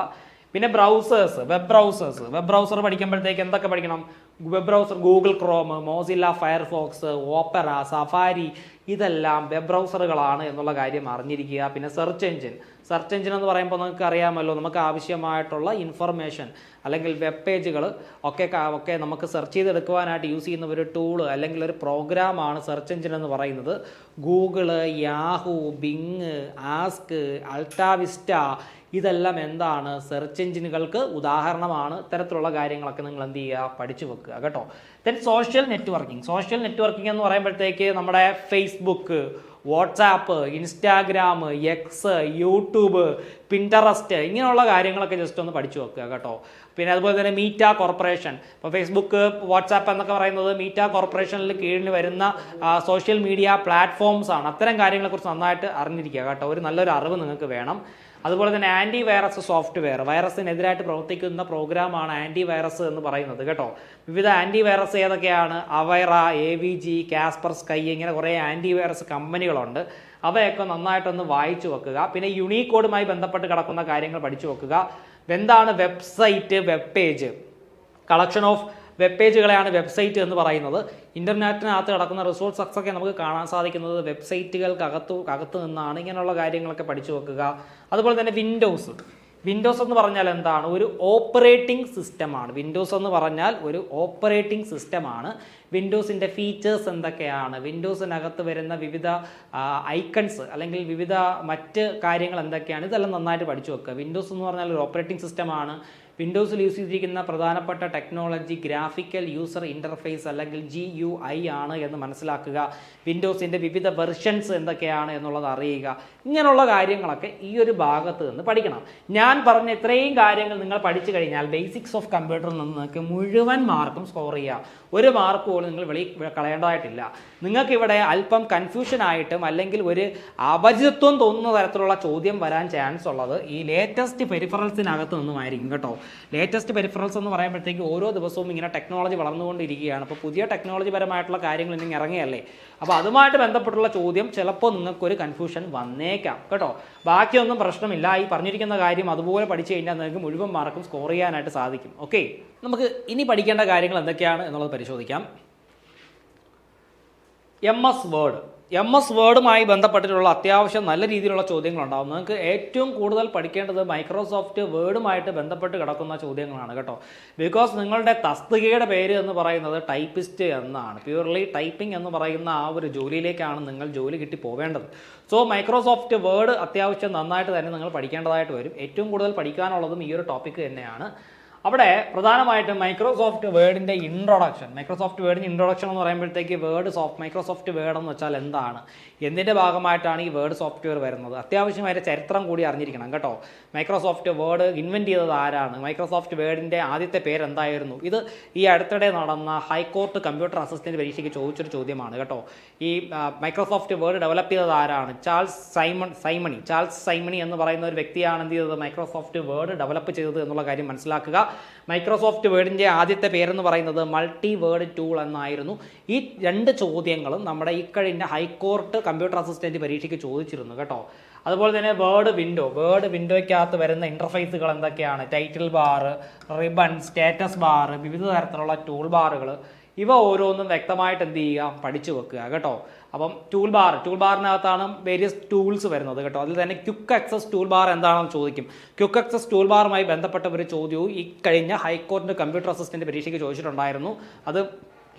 പിന്നെ ബ്രൗസേഴ്സ്, വെബ് ബ്രൗസർ പഠിക്കുമ്പോഴത്തേക്ക് എന്തൊക്കെ പഠിക്കണം, web browser Google Chrome, Mozilla Firefox, opera, safari, ഇതെല്ലാം വെബ് ബ്രൗസറുകളാണ് എന്നുള്ള കാര്യം അറിഞ്ഞിരിക്കുക. പിന്നെ സെർച്ച് എഞ്ചിൻ എന്ന് പറയുമ്പോൾ നിങ്ങൾക്ക് അറിയാമല്ലോ, നമുക്ക് ആവശ്യമായിട്ടുള്ള ഇൻഫർമേഷൻ അല്ലെങ്കിൽ വെബ് പേജുകൾ ഒക്കെ നമുക്ക് സെർച്ച് ചെയ്തെടുക്കുവാനായിട്ട് യൂസ് ചെയ്യുന്ന ഒരു ടൂള് അല്ലെങ്കിൽ ഒരു പ്രോഗ്രാമാണ് സെർച്ച് എഞ്ചിൻ എന്ന് പറയുന്നത്. ഗൂഗിള്, യാഹു, ബിങ്, ആസ്ക്, അൾട്ടാവിസ്റ്റ, ഇതെല്ലാം എന്താണ്, സെർച്ച് എഞ്ചിനുകൾക്ക് ഉദാഹരണമാണ്. ഇത്തരത്തിലുള്ള കാര്യങ്ങളൊക്കെ നിങ്ങൾ എന്ത് ചെയ്യുക, പഠിച്ചു വെക്കുക കേട്ടോ. ദെൻ സോഷ്യൽ നെറ്റ്വർക്കിംഗ് എന്ന് പറയുമ്പോഴത്തേക്ക് നമ്മുടെ Facebook, WhatsApp, Instagram, X, YouTube, Pinterest, ഇങ്ങനെയുള്ള കാര്യങ്ങളൊക്കെ ജസ്റ്റ് ഒന്ന് പഠിച്ചു വെക്കുക കേട്ടോ. പിന്നെ അതുപോലെ തന്നെ മീറ്റ കോർപ്പറേഷൻ, ഇപ്പോൾ ഫേസ്ബുക്ക്, വാട്സാപ്പ് എന്നൊക്കെ പറയുന്നത് മീറ്റ കോർപ്പറേഷനിൽ കീഴിൽ വരുന്ന സോഷ്യൽ മീഡിയ പ്ലാറ്റ്ഫോംസ് ആണ്. അത്തരം കാര്യങ്ങളെക്കുറിച്ച് നന്നായിട്ട് അറിഞ്ഞിരിക്കുക കേട്ടോ. ഒരു നല്ലൊരു അറിവ് നിങ്ങൾക്ക് വേണം. അതുപോലെ തന്നെ ആൻറ്റി വൈറസ് സോഫ്റ്റ്വെയർ, വൈറസിനെതിരായിട്ട് പ്രവർത്തിക്കുന്ന പ്രോഗ്രാമാണ് ആൻറ്റി വൈറസ് എന്ന് പറയുന്നത് കേട്ടോ. വിവിധ ആൻറ്റി വൈറസ് ഏതൊക്കെയാണ്, അവൈറ, AVG, കാസ്പർ സ്കൈ, ഇങ്ങനെ കുറേ ആൻറ്റി വൈറസ് കമ്പനികളുണ്ട്. അവയൊക്കെ നന്നായിട്ടൊന്ന് വായിച്ചു വെക്കുക. പിന്നെ യൂണിക്കോഡുമായി ബന്ധപ്പെട്ട് കിടക്കുന്ന കാര്യങ്ങൾ പഠിച്ചു വെക്കുക. എന്താണ് website, web page, collection of web പേജുകളെയാണ് വെബ്സൈറ്റ് എന്ന് പറയുന്നത്. ഇൻ്റർനെറ്റിനകത്ത് കിടക്കുന്ന റിസോഴ്സസ് ഒക്കെ നമുക്ക് കാണാൻ സാധിക്കുന്നത് വെബ്സൈറ്റുകൾക്കകത്ത് നിന്നാണ്. ഇങ്ങനെയുള്ള കാര്യങ്ങളൊക്കെ പഠിച്ചു വെക്കുക. അതുപോലെ തന്നെ വിൻഡോസ് എന്ന് പറഞ്ഞാൽ എന്താണ്, ഒരു ഓപ്പറേറ്റിംഗ് സിസ്റ്റമാണ്. വിൻഡോസ് എന്ന് പറഞ്ഞാൽ ഒരു ഓപ്പറേറ്റിംഗ് സിസ്റ്റമാണ്. വിൻഡോസിൻ്റെ ഫീച്ചേഴ്സ് എന്തൊക്കെയാണ്, വിൻഡോസിനകത്ത് വരുന്ന വിവിധ ഐക്കൺസ് അല്ലെങ്കിൽ വിവിധ മറ്റ് കാര്യങ്ങൾ എന്തൊക്കെയാണ്, ഇതെല്ലാം നന്നായിട്ട് പഠിച്ചു വെക്കുക. വിൻഡോസ് എന്ന് പറഞ്ഞാൽ ഒരു ഓപ്പറേറ്റിംഗ് സിസ്റ്റമാണ്. വിൻഡോസിൽ യൂസ് ചെയ്തിരിക്കുന്ന പ്രധാനപ്പെട്ട ടെക്നോളജി ഗ്രാഫിക്കൽ യൂസർ ഇൻ്റർഫേസ് അല്ലെങ്കിൽ GUI ആണ് എന്ന് മനസ്സിലാക്കുക. വിൻഡോസിൻ്റെ വിവിധ വെർഷൻസ് എന്തൊക്കെയാണ് എന്നുള്ളത് അറിയുക. ഇങ്ങനെയുള്ള കാര്യങ്ങളൊക്കെ ഈ ഒരു ഭാഗത്ത് നിന്ന് പഠിക്കണം. ഞാൻ പറഞ്ഞ ഇത്രയും കാര്യങ്ങൾ നിങ്ങൾ പഠിച്ചു കഴിഞ്ഞാൽ ബേസിക്സ് ഓഫ് കമ്പ്യൂട്ടറിൽ നിന്ന് നിങ്ങൾക്ക് മുഴുവൻ മാർക്കും സ്കോർ ചെയ്യാം. ഒരു മാർക്ക് പോലും നിങ്ങൾ കളയേണ്ടതായിട്ടില്ല. നിങ്ങൾക്കിവിടെ അല്പം കൺഫ്യൂഷനായിട്ടും അല്ലെങ്കിൽ ഒരു അപരിചിത്വം തോന്നുന്ന തരത്തിലുള്ള ചോദ്യം വരാൻ ചാൻസ് ഉള്ളത് ഈ ലേറ്റസ്റ്റ് പെരിഫറൽസിനകത്ത് നിന്നുമായിരിക്കും കേട്ടോ. ലേറ്റസ്റ്റ് പെരിഫറൽസ് എന്ന് പറയുമ്പോഴത്തേക്ക് ഓരോ ദിവസവും ഇങ്ങനെ ടെക്നോളജി വളർന്നുകൊണ്ടിരിക്കുകയാണ്. അപ്പോൾ പുതിയ ടെക്നോളജി പരമായിട്ടുള്ള കാര്യങ്ങൾ ഇനി ഇറങ്ങിയല്ലേ, അപ്പോൾ അതുമായിട്ട് ബന്ധപ്പെട്ടുള്ള ചോദ്യം ചിലപ്പോൾ നിങ്ങൾക്കൊരു കൺഫ്യൂഷൻ വന്നേക്കാം കേട്ടോ. ബാക്കിയൊന്നും പ്രശ്നമില്ല. ഈ പറഞ്ഞിരിക്കുന്ന കാര്യം അതുപോലെ പഠിച്ചു കഴിഞ്ഞാൽ നിങ്ങൾക്ക് മുഴുവൻ മാർക്കും സ്കോർ ചെയ്യാനായിട്ട് സാധിക്കും. ഓക്കെ, നമുക്ക് ഇനി പഠിക്കേണ്ട കാര്യങ്ങൾ എന്തൊക്കെയാണ് എന്നുള്ളത് പരിശോധിക്കാം. MS വേർഡുമായി ബന്ധപ്പെട്ടിട്ടുള്ള അത്യാവശ്യം നല്ല രീതിയിലുള്ള ചോദ്യങ്ങളുണ്ടാകും. നിങ്ങൾക്ക് ഏറ്റവും കൂടുതൽ പഠിക്കേണ്ടത് മൈക്രോസോഫ്റ്റ് വേർഡുമായിട്ട് ബന്ധപ്പെട്ട് കിടക്കുന്ന ചോദ്യങ്ങളാണ് കേട്ടോ. ബിക്കോസ് നിങ്ങളുടെ തസ്തികയുടെ പേര് എന്ന് പറയുന്നത് ടൈപ്പിസ്റ്റ് എന്നാണ്. പ്യൂർലി ടൈപ്പിംഗ് എന്ന് പറയുന്ന ആ ഒരു ജോലിയിലേക്കാണ് നിങ്ങൾ ജോലി കിട്ടി പോവേണ്ടത്. സോ മൈക്രോസോഫ്റ്റ് വേർഡ് അത്യാവശ്യം നന്നായിട്ട് തന്നെ നിങ്ങൾ പഠിക്കേണ്ടതായിട്ട് വരും. ഏറ്റവും കൂടുതൽ പഠിക്കാനുള്ളതും ഈ ഒരു ടോപ്പിക്ക് തന്നെയാണ്. അവിടെ പ്രധാനമായിട്ടും മൈക്രോസോഫ്റ്റ് വേർഡിൻ്റെ ഇൻട്രൊഡക്ഷൻ എന്ന് പറയുമ്പോഴത്തേക്ക് മൈക്രോസോഫ്റ്റ് വേർഡ് എന്ന് വെച്ചാൽ എന്താണ്, എന്തിൻ്റെ ഭാഗമായിട്ടാണ് ഈ വേർഡ് സോഫ്റ്റ്വെയർ വരുന്നത്, അത്യാവശ്യമായിട്ട് ചരിത്രം കൂടി അറിഞ്ഞിരിക്കണം കേട്ടോ. മൈക്രോസോഫ്റ്റ് വേർഡ് ഇൻവെൻറ്റ് ചെയ്തത് ആരാണ്, മൈക്രോസോഫ്റ്റ് വേർഡിൻ്റെ ആദ്യത്തെ പേരെന്തായിരുന്നു, ഇത് ഈ അടുത്തിടെ നടന്ന ഹൈക്കോർട്ട് കമ്പ്യൂട്ടർ അസിസ്റ്റന്റ് പരീക്ഷയ്ക്ക് ചോദിച്ചൊരു ചോദ്യമാണ് കേട്ടോ. ഈ മൈക്രോസോഫ്റ്റ് വേർഡ് ഡെവലപ്പ് ചെയ്തത് ആരാണ്, ചാൾസ് സൈമണി എന്ന് പറയുന്ന ഒരു വ്യക്തിയാണ് എന്ത് ചെയ്തത്, മൈക്രോസോഫ്റ്റ് വേർഡ് ഡെവലപ്പ് ചെയ്തത് എന്നുള്ള കാര്യം മനസ്സിലാക്കുക. മൈക്രോസോഫ്റ്റ് വേർഡിൻ്റെ ആദ്യത്തെ പേരെന്ന് പറയുന്നത് മൾട്ടി വേർഡ് ടൂൾ എന്നായിരുന്നു. ഈ രണ്ട് ചോദ്യങ്ങളും നമ്മുടെ ഇക്കഴിഞ്ഞ ഹൈക്കോർട്ട് കമ്പ്യൂട്ടർ അസിസ്റ്റന്റ് പരീക്ഷയ്ക്ക് ചോദിച്ചിരുന്നു കേട്ടോ. അതുപോലെ തന്നെ വേർഡ് വിൻഡോയ്ക്കകത്ത് വരുന്ന ഇൻ്റർഫേസുകൾ എന്തൊക്കെയാണ്, title bar, ribbon, status bar, വിവിധ തരത്തിലുള്ള ടൂൾ ബാറുകൾ, ഇവ ഓരോന്നും വ്യക്തമായിട്ട് എന്ത് ചെയ്യുക, പഠിച്ചു വെക്കുക കേട്ടോ. അപ്പം ടൂൾ ബാറിനകത്താണ് വേരിയസ് ടൂൾസ് വരുന്നത് കേട്ടോ. അതിൽ തന്നെ ക്വിക്ക് ആക്സസ് ടൂൾ ബാർ എന്താണെന്ന് ചോദിക്കും. ക്വിക്ക് ആക്സസ് ടൂൾ ബാറുമായി ബന്ധപ്പെട്ട ഒരു ചോദ്യവും ഈ കഴിഞ്ഞ ഹൈക്കോർട്ടിൻ്റെ കമ്പ്യൂട്ടർ അസിസ്റ്റന്റ് പരീക്ഷയ്ക്ക് ചോദിച്ചിട്ടുണ്ടായിരുന്നു. അത്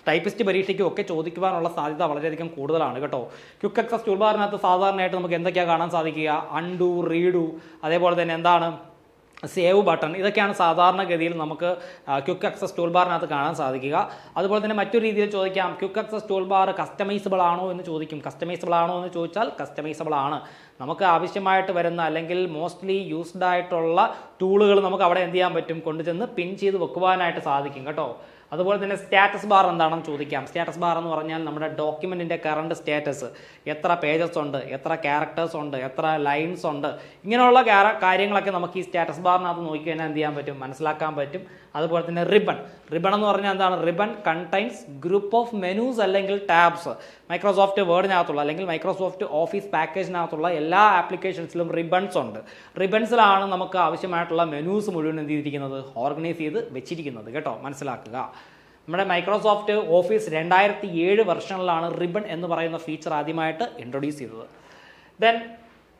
ടൈപ്പിസ്റ്റ് പരീക്ഷയ്ക്കും ഒക്കെ ചോദിക്കുവാനുള്ള സാധ്യത വളരെയധികം കൂടുതലാണ് കേട്ടോ. ക്വിക്ക് ആക്സസ് ടൂൾ ബാറിനകത്ത് സാധാരണയായിട്ട് നമുക്ക് എന്തൊക്കെയാണ് കാണാൻ സാധിക്കുക, അൺഡു, റീഡു, അതേപോലെ തന്നെ എന്താണ് സേവ് ബട്ടൺ, ഇതൊക്കെയാണ് സാധാരണഗതിയിൽ നമുക്ക് ക്വിക്ക് ആക്സസ് ടൂൾ ബാറിനകത്ത് കാണാൻ സാധിക്കുക. അതുപോലെ തന്നെ മറ്റൊരു രീതിയിൽ ചോദിക്കാം, quick access tool bar customisable ആണോ എന്ന് ചോദിക്കും. കസ്റ്റമൈസബിൾ ആണോ എന്ന് ചോദിച്ചാൽ കസ്റ്റമൈസബിൾ ആണ്. നമുക്ക് ആവശ്യമായിട്ട് വരുന്ന അല്ലെങ്കിൽ മോസ്റ്റ്ലി യൂസ്ഡ് ആയിട്ടുള്ള ടൂളുകൾ നമുക്ക് അവിടെ എന്ത് ചെയ്യാൻ പറ്റും, കൊണ്ടുചെന്ന് പിൻ ചെയ്ത് വെക്കുവാനായിട്ട് സാധിക്കും കേട്ടോ. അതുപോലെ തന്നെ സ്റ്റാറ്റസ് ബാർ എന്താണെന്ന് ചോദിക്കാം. സ്റ്റാറ്റസ് ബാർ എന്ന് പറഞ്ഞാൽ നമ്മുടെ ഡോക്യുമെൻറ്റിൻ്റെ കറണ്ട് സ്റ്റാറ്റസ്, എത്ര പേജസ് ഉണ്ട്, എത്ര ക്യാരക്ടേഴ്സ് ഉണ്ട്, എത്ര ലൈൻസ് ഉണ്ട്, ഇങ്ങനെയുള്ള കാര്യങ്ങളൊക്കെ നമുക്ക് ഈ സ്റ്റാറ്റസ് ബാറിനകത്ത് നോക്കിക്കഴിഞ്ഞാൽ എന്ത് ചെയ്യാൻ പറ്റും, മനസ്സിലാക്കാൻ പറ്റും. അതുപോലെ തന്നെ റിബൺ എന്ന് പറഞ്ഞാൽ എന്താണ്, ribbon contains group of menus അല്ലെങ്കിൽ ടാബ്സ്. മൈക്രോസോഫ്റ്റ് വേർഡിനകത്തുള്ള അല്ലെങ്കിൽ മൈക്രോസോഫ്റ്റ് ഓഫീസ് പാക്കേജിനകത്തുള്ള എല്ലാ ആപ്ലിക്കേഷൻസിലും റിബൺസ് ഉണ്ട്. റിബൺസിലാണ് നമുക്ക് ആവശ്യമായിട്ടുള്ള മെനൂസ് മുഴുവൻ എന്ത് ചെയ്തിരിക്കുന്നത്, ഓർഗനൈസ് ചെയ്ത് വെച്ചിരിക്കുന്നത് കേട്ടോ, മനസ്സിലാക്കുക. നമ്മുടെ മൈക്രോസോഫ്റ്റ് ഓഫീസ് 2007 വെർഷനിലാണ് റിബൺ എന്ന് പറയുന്ന ഫീച്ചർ ആദ്യമായിട്ട് ഇൻട്രൊഡ്യൂസ് ചെയ്തത്. ദെൻ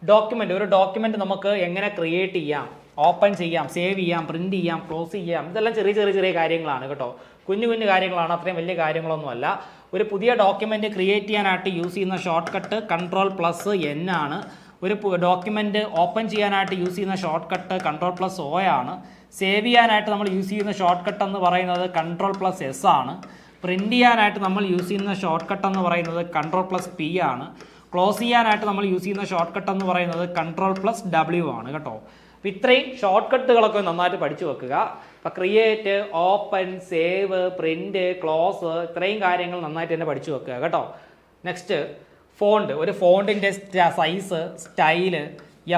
ഡോക്യുമെൻ്റ്, ഒരു ഡോക്യുമെൻ്റ് നമുക്ക് എങ്ങനെ ക്രിയേറ്റ് ചെയ്യാം, ഓപ്പൺ ചെയ്യാം, സേവ് ചെയ്യാം, പ്രിന്റ് ചെയ്യാം, ക്ലോസ് ചെയ്യാം, ഇതെല്ലാം ചെറിയ കാര്യങ്ങളാണ് കേട്ടോ. കുഞ്ഞു കാര്യങ്ങളാണ്, അത്രയും വലിയ കാര്യങ്ങളൊന്നുമല്ല. ഒരു പുതിയ ഡോക്യുമെൻ്റ് ക്രിയേറ്റ് ചെയ്യാനായിട്ട് യൂസ് ചെയ്യുന്ന ഷോർട്ട് കട്ട് Ctrl+N ആണ്. ഒരു ഡോക്യുമെൻ്റ് ഓപ്പൺ ചെയ്യാനായിട്ട് യൂസ് ചെയ്യുന്ന ഷോർട്ട് കട്ട് Ctrl+O ആണ്. സേവ് ചെയ്യാനായിട്ട് നമ്മൾ യൂസ് ചെയ്യുന്ന ഷോർട്ട് കട്ട് എന്ന് പറയുന്നത് Ctrl+S ആണ്. പ്രിന്റ് ചെയ്യാനായിട്ട് നമ്മൾ യൂസ് ചെയ്യുന്ന ഷോർട്ട് കട്ട് എന്ന് പറയുന്നത് Ctrl+P ആണ്. ക്ലോസ് ചെയ്യാനായിട്ട് നമ്മൾ യൂസ് ചെയ്യുന്ന ഷോർട്ട് കട്ട് എന്ന് പറയുന്നത് Ctrl+W ആണ് കേട്ടോ. അപ്പോൾ ഇത്രയും ഷോർട്ട് കട്ടുകളൊക്കെ നന്നായിട്ട് പഠിച്ചു വെക്കുക. അപ്പോൾ create, open, save, print, close, ഇത്രയും കാര്യങ്ങൾ നന്നായിട്ട് തന്നെ പഠിച്ചു വെക്കുക കേട്ടോ. നെക്സ്റ്റ് ഫോണ്ട്, ഒരു ഫോണ്ടിൻ്റെ സൈസ്, സ്റ്റൈല്,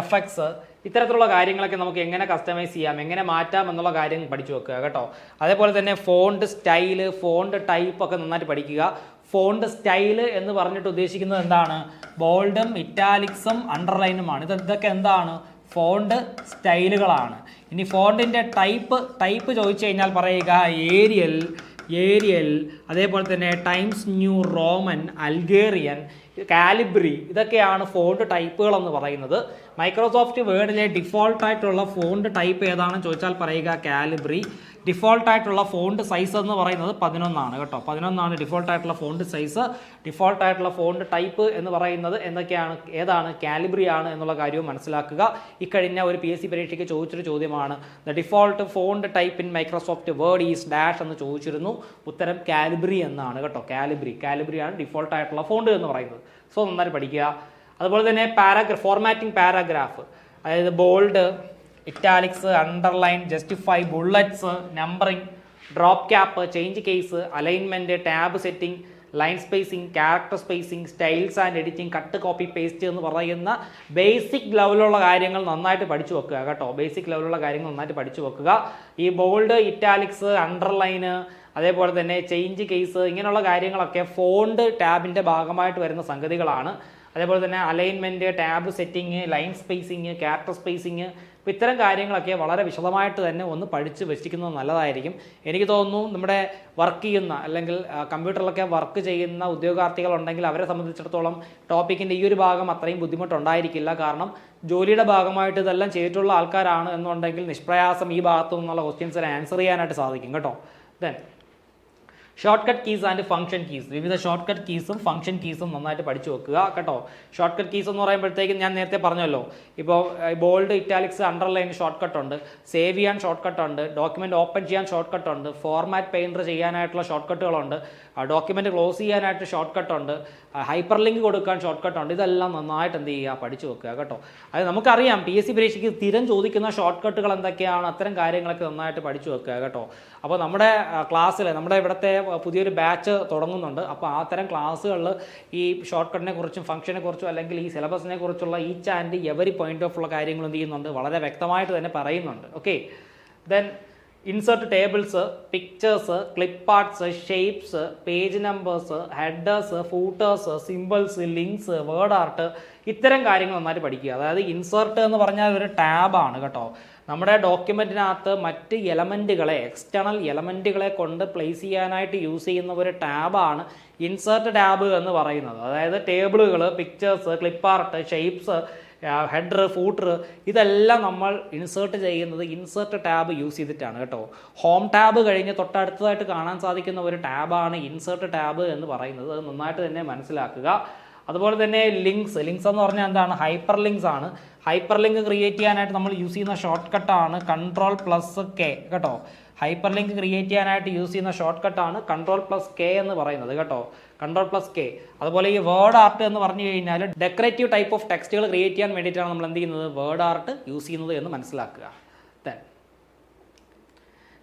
എഫക്ട്സ്, ഇത്തരത്തിലുള്ള കാര്യങ്ങളൊക്കെ നമുക്ക് എങ്ങനെ കസ്റ്റമൈസ് ചെയ്യാം, എങ്ങനെ മാറ്റാം എന്നുള്ള കാര്യം പഠിച്ചു വെക്കുക കേട്ടോ. അതേപോലെ തന്നെ ഫോണ്ട് സ്റ്റൈല്, ഫോണ്ട് ടൈപ്പ് ഒക്കെ നന്നായിട്ട് പഠിക്കുക. ഫോണ്ട് സ്റ്റൈല് എന്ന് പറഞ്ഞിട്ട് ഉദ്ദേശിക്കുന്നത് എന്താണ്, ബോൾഡും ഇറ്റാലിക്സും അണ്ടർലൈനുമാണ്. ഇതൊക്കെ എന്താണ്, ഫോണ്ട് സ്റ്റൈലുകളാണ്. ഇനി ഫോണ്ടിൻ്റെ ടൈപ്പ് ചോദിച്ചു കഴിഞ്ഞാൽ പറയുക ഏരിയൽ, അതേപോലെ തന്നെ ടൈംസ് ന്യൂ റോമൻ, അൽഗേറിയൻ, കാലിബ്രി, ഇതൊക്കെയാണ് ഫോണ്ട് ടൈപ്പുകൾ എന്ന് പറയുന്നത്. മൈക്രോസോഫ്റ്റ് വേർഡിലെ ഡിഫോൾട്ടായിട്ടുള്ള ഫോണ്ട് ടൈപ്പ് ഏതാണെന്ന് ചോദിച്ചാൽ പറയുക കാലിബ്രി. ഡിഫോൾട്ടായിട്ടുള്ള ഫോണ്ട് സൈസ് എന്ന് പറയുന്നത് 11 കേട്ടോ. 11 ഡിഫോൾട്ടായിട്ടുള്ള ഫോണ്ട് സൈസ്. ഡിഫോൾട്ടായിട്ടുള്ള ഫോണ്ട് ടൈപ്പ് എന്ന് പറയുന്നത് ഏതാണ്, കാലിബ്രി ആണ് എന്നുള്ള കാര്യവും മനസ്സിലാക്കുക. ഇക്കഴിഞ്ഞ ഒരു PSC പരീക്ഷയ്ക്ക് ചോദിച്ചൊരു ചോദ്യമാണ്, the default font type in Microsoft word is dash എന്ന് ചോദിച്ചിരുന്നു. ഉത്തരം കാലിബ്രി എന്നാണ് കേട്ടോ. കാലിബ്രിയാണ് ഡിഫോൾട്ടായിട്ടുള്ള ഫോണ്ട് എന്ന് പറയുന്നത്. സോ നന്നായിട്ട് പഠിക്കുക. അതുപോലെ തന്നെ ഫോർമാറ്റിംഗ് പാരാഗ്രാഫ്, അതായത് bold, italics, underline, justify, bullets, numbering, drop cap, change case, alignment, tab setting, line spacing, character spacing, styles and editing, cut, copy, paste എന്ന് പറയുന്ന ബേസിക് ലെവലുള്ള കാര്യങ്ങൾ നന്നായിട്ട് പഠിച്ചു വെക്കുക കേട്ടോ. ബേസിക് ലെവലുള്ള കാര്യങ്ങൾ നന്നായിട്ട് പഠിച്ചു വെക്കുക. ഈ ബോൾഡ്, ഇറ്റാലിക്സ്, അണ്ടർലൈന്, അതേപോലെ തന്നെ ചേഞ്ച് കേസ്, ഇങ്ങനെയുള്ള കാര്യങ്ങളൊക്കെ ഫോണ്ട് ടാബിൻ്റെ ഭാഗമായിട്ട് വരുന്ന സംഗതികളാണ്. അതേപോലെ തന്നെ alignment, tab setting, line spacing, character spacing, അപ്പോൾ ഇത്തരം കാര്യങ്ങളൊക്കെ വളരെ വിശദമായിട്ട് തന്നെ ഒന്ന് പഠിച്ച് വെച്ചിരിക്കുന്നത് നല്ലതായിരിക്കും. എനിക്ക് തോന്നുന്നു നമ്മുടെ വർക്ക് ചെയ്യുന്ന അല്ലെങ്കിൽ കമ്പ്യൂട്ടറിലൊക്കെ വർക്ക് ചെയ്യുന്ന ഉദ്യോഗാർത്ഥികളുണ്ടെങ്കിൽ അവരെ സംബന്ധിച്ചിടത്തോളം ടോപ്പിക്കിൻ്റെ ഈ ഒരു ഭാഗം അത്രയും ബുദ്ധിമുട്ടുണ്ടായിരിക്കില്ല. കാരണം ജോലിയുടെ ഭാഗമായിട്ട് ഇതെല്ലാം ചെയ്തിട്ടുള്ള ആൾക്കാരാണ് എന്നുണ്ടെങ്കിൽ നിഷ്പ്രയാസം ഈ ഭാഗത്തു നിന്നുള്ള ക്വസ്റ്റ്യൻസിനെ ആൻസർ ചെയ്യാനായിട്ട് സാധിക്കും കേട്ടോ. Then short cut keys and function keys, വിവിധ ഷോർട്ട് കട്ട് കീസും ഫംഗ്ഷൻ കീസും നന്നായിട്ട് പഠിച്ചു വെക്കുക കേട്ടോ. ഷോർട്ട് കട്ട് കീസ് എന്ന് പറയുമ്പോഴത്തേക്കും ഞാൻ നേരത്തെ പറഞ്ഞല്ലോ, ഇപ്പോൾ bold, italics, underline short cut ഉണ്ട്, സേവ് ചെയ്യാൻ ഷോർട്ട് കട്ട് ഉണ്ട്, ഡോക്യുമെൻറ്റ് ഓപ്പൺ ചെയ്യാൻ ഷോർട്ട് കട്ട് ഉണ്ട്, ഫോർമാറ്റ് പെയിൻറ്റർ ചെയ്യാനായിട്ടുള്ള ഷോർട്ട് കട്ടുകളുണ്ട്, ഡോക്യുമെൻറ്റ് ക്ലോസ് ചെയ്യാനായിട്ട് ഷോർട്ട് കട്ട് ഉണ്ട്, ഹൈപ്പർ ലിങ്ക് കൊടുക്കാൻ ഷോർട്ട് കട്ട് ഉണ്ട്. ഇതെല്ലാം നന്നായിട്ട് എന്ത് ചെയ്യുക, പഠിച്ചു വെക്കുക കേട്ടോ. അത് നമുക്കറിയാം PSC പരീക്ഷയ്ക്ക് സ്ഥിരം ചോദിക്കുന്ന ഷോർട്ട് കട്ടുകൾ എന്തൊക്കെയാണ്, അത്തരം കാര്യങ്ങളൊക്കെ നന്നായിട്ട് പഠിച്ചു വെക്കുക കേട്ടോ. അപ്പോൾ നമ്മുടെ ക്ലാസ്സിൽ നമ്മുടെ ഇവിടുത്തെ പുതിയൊരു ബാച്ച് തുടങ്ങുന്നുണ്ട്. അപ്പോൾ ആ തരം ക്ലാസ്സുകളിൽ ഈ ഷോർട്ട് കട്ടിനെ കുറിച്ചും ഫംഗ്ഷനെ കുറിച്ചും അല്ലെങ്കിൽ ഈ സിലബസിനെ കുറിച്ചുള്ള each and every point of ഉള്ള കാര്യങ്ങൾ എന്ത് ചെയ്യുന്നുണ്ട്, വളരെ വ്യക്തമായിട്ട് തന്നെ പറയുന്നുണ്ട്. Okay, then insert tables, pictures, clip arts, shapes, page numbers, headers, footers, symbols, links, word art, ഇത്തരം കാര്യങ്ങൾ നന്നായിട്ട് പഠിക്കുക. അതായത് ഇൻസേർട്ട് എന്ന് പറഞ്ഞാൽ ഒരു ടാബാണ് കേട്ടോ. നമ്മുടെ ഡോക്യുമെൻറ്റിനകത്ത് മറ്റ് എലമെൻറ്റുകളെ, എക്സ്റ്റേണൽ എലമെൻറ്റുകളെ കൊണ്ട് പ്ലേസ് ചെയ്യാനായിട്ട് യൂസ് ചെയ്യുന്ന ഒരു ടാബാണ് ഇൻസേർട്ട് ടാബ് എന്ന് പറയുന്നത്. അതായത് ടേബിളുകൾ, pictures, clip art, shapes, header, footer, ഇതെല്ലാം നമ്മൾ ഇൻസേർട്ട് ചെയ്യുന്നത് ഇൻസേർട്ട് ടാബ് യൂസ് ചെയ്തിട്ടാണ് കേട്ടോ. ഹോം ടാബ് കഴിഞ്ഞ് തൊട്ടടുത്തതായിട്ട് കാണാൻ സാധിക്കുന്ന ഒരു ടാബാണ് ഇൻസേർട്ട് ടാബ് എന്ന് പറയുന്നത്. അത് നന്നായിട്ട് തന്നെ മനസ്സിലാക്കുക. അതുപോലെ തന്നെ ലിങ്ക്സ് എന്ന് പറഞ്ഞാൽ എന്താണ്? ഹൈപ്പർ ലിങ്ക്സ് ആണ്. ഹൈപ്പർ ലിങ്ക് ക്രിയേറ്റ് ചെയ്യാനായിട്ട് നമ്മൾ യൂസ് ചെയ്യുന്ന ഷോർട്ട് കട്ടാണ് Ctrl+K കേട്ടോ. ഹൈപ്പർ ലിങ്ക് ക്രിയേറ്റ് ചെയ്യാനായിട്ട് യൂസ് ചെയ്യുന്ന ഷോർട്ട് കട്ടാണ് Ctrl+K എന്ന് പറയുന്നത് കേട്ടോ. Ctrl+K. അതുപോലെ ഈ വേർഡ് ആർട്ട് എന്ന് പറഞ്ഞു കഴിഞ്ഞാൽ ഡെക്കറേറ്റീവ് ടൈപ്പ് ഓഫ് ടെക്സ്റ്റുകൾ ക്രിയേറ്റ് ചെയ്യാൻ വേണ്ടിയിട്ടാണ് നമ്മൾ എന്ത് ചെയ്യുന്നത്? വേർഡ് ആർട്ട് യൂസ് ചെയ്യുന്നത് എന്ന് മനസ്സിലാക്കുക.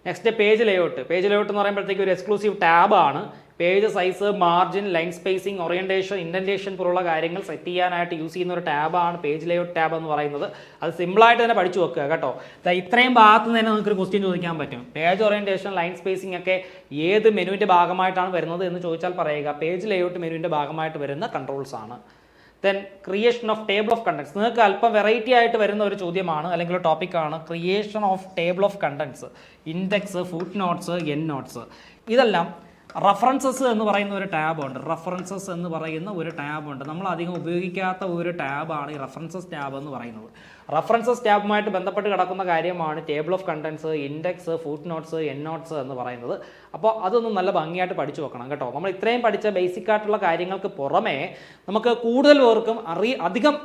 Next page layout. Page layout എന്ന് പറയുമ്പോഴത്തേക്ക് ഒരു എക്സ്ക്ലൂസീവ് ടാബ് ആണ്. Page size, margin, line spacing, orientation, indentation പോലുള്ള കാര്യങ്ങൾ സെറ്റ് ചെയ്യാനായിട്ട് യൂസ് ചെയ്യുന്ന ഒരു ടാബാണ് പേജ് ലേഔട്ട് ടാബ് എന്ന് പറയുന്നത്. അത് സിമ്പിളായിട്ട് തന്നെ പഠിച്ചു വെക്കുക കേട്ടോ. ഇത്രയും ഭാഗത്ത് നിന്ന് തന്നെ നിങ്ങൾക്ക് ഒരു ക്വസ്റ്റ്യൻ ചോദിക്കാൻ പറ്റും. പേജ് ഓറിയന്റേഷൻ, ലൈൻ സ്പേസിംഗ് ഒക്കെ ഏത് മെനുവിന്റെ ഭാഗമായിട്ടാണ് വരുന്നത് എന്ന് ചോദിച്ചാൽ പറയുക പേജ് ലേഔട്ട് മെനുവിന്റെ ഭാഗമായിട്ട് വരുന്ന കൺട്രോൾസ് ആണ്. Then creation of table of contents. നിങ്ങൾക്ക് അല്പം വെറൈറ്റി ആയിട്ട് വരുന്ന ഒരു ചോദ്യമാണ് അല്ലെങ്കിൽ ഒരു ടോപ്പിക്കാണ് creation of table of contents. Index, foot notes, end notes, ഇതെല്ലാം റഫറൻസസ് എന്ന് പറയുന്ന ഒരു ടാബുണ്ട്. റഫറൻസസ് എന്ന് പറയുന്ന ഒരു ടാബുണ്ട്. നമ്മൾ അധികം ഉപയോഗിക്കാത്ത ഒരു ടാബാണ് ഈ റഫറൻസസ് ടാബ് എന്ന് പറയുന്നത്. റഫറൻസസ് ടാബുമായിട്ട് ബന്ധപ്പെട്ട് കിടക്കുന്ന കാര്യമാണ് table of contents, index, foot notes, end notes എന്ന് പറയുന്നത്. അപ്പോൾ അതൊന്നും നല്ല ഭംഗിയായിട്ട് പഠിച്ചു വെക്കണം കേട്ടോ. നമ്മൾ ഇത്രയും പഠിച്ച ബേസിക് ആയിട്ടുള്ള കാര്യങ്ങൾക്ക് പുറമേ നമുക്ക് കൂടുതൽ പേർക്കും അധികം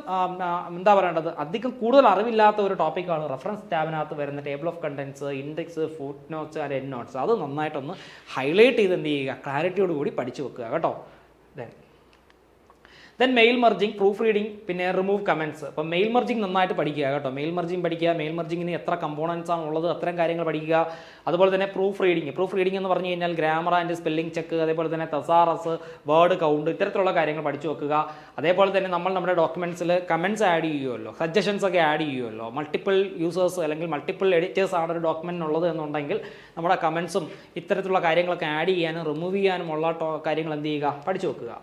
കൂടുതൽ അറിവില്ലാത്ത ഒരു ടോപ്പിക്കാണ് റഫറൻസ് ടാബിനകത്ത് വരുന്ന table of contents, index, foot notes and end notes. അത് നന്നായിട്ടൊന്ന് ഹൈലൈറ്റ് ചെയ്ത് എന്ത് ചെയ്യുക? ക്ലാരിറ്റിയോട് കൂടി പഠിച്ചു വെക്കുക കേട്ടോ. Then mail merging, proof reading, പിന്നെ റിമൂവ് കമൻറ്റ്സ്. അപ്പം മെയിൽ മർജിങ് നന്നായിട്ട് പഠിക്കുക കേട്ടോ. മെയിൽ മർജിങ് പഠിക്കുക. മെയിൽ മർജിങ്ങിന് എത്ര കമ്പോണൻസ് ആണ് ഉള്ളത് അത്തരം കാര്യങ്ങൾ പഠിക്കുക. അതുപോലെ തന്നെ പ്രൂഫ് റീഡിങ് എന്ന് പറഞ്ഞു കഴിഞ്ഞാൽ ഗ്രാമർ ആൻഡ് സ്പെല്ലിംഗ് ചെക്ക്, അതേപോലെ തന്നെ തെസാറസ്, വേർഡ് കൗണ്ട്, ഇത്തരത്തിലുള്ള കാര്യങ്ങൾ പഠിച്ചു വെക്കുക. അതേപോലെ തന്നെ നമ്മൾ നമ്മുടെ ഡോക്യുമെന്റ്സിൽ കമൻറ്റ്സ് ആഡ് ചെയ്യുമല്ലോ, സജഷൻസ് ഒക്കെ ആഡ് ചെയ്യുമല്ലോ. മൾട്ടിപ്പിൾ യൂസേഴ്സ് അല്ലെങ്കിൽ മൾട്ടിപ്പിൾ എഡിറ്റേഴ്സ് ആണ് ഒരു ഡോക്യുമെന്റിനുള്ളത് എന്നുണ്ടെങ്കിൽ നമ്മുടെ കമൻറ്റ്സും ഇത്തരത്തിലുള്ള കാര്യങ്ങളൊക്കെ ആഡ് ചെയ്യാനും റിമൂവ് ചെയ്യാനുമുള്ള കാര്യങ്ങൾ എന്ത് ചെയ്യുക? പഠിച്ചു വെക്കുക.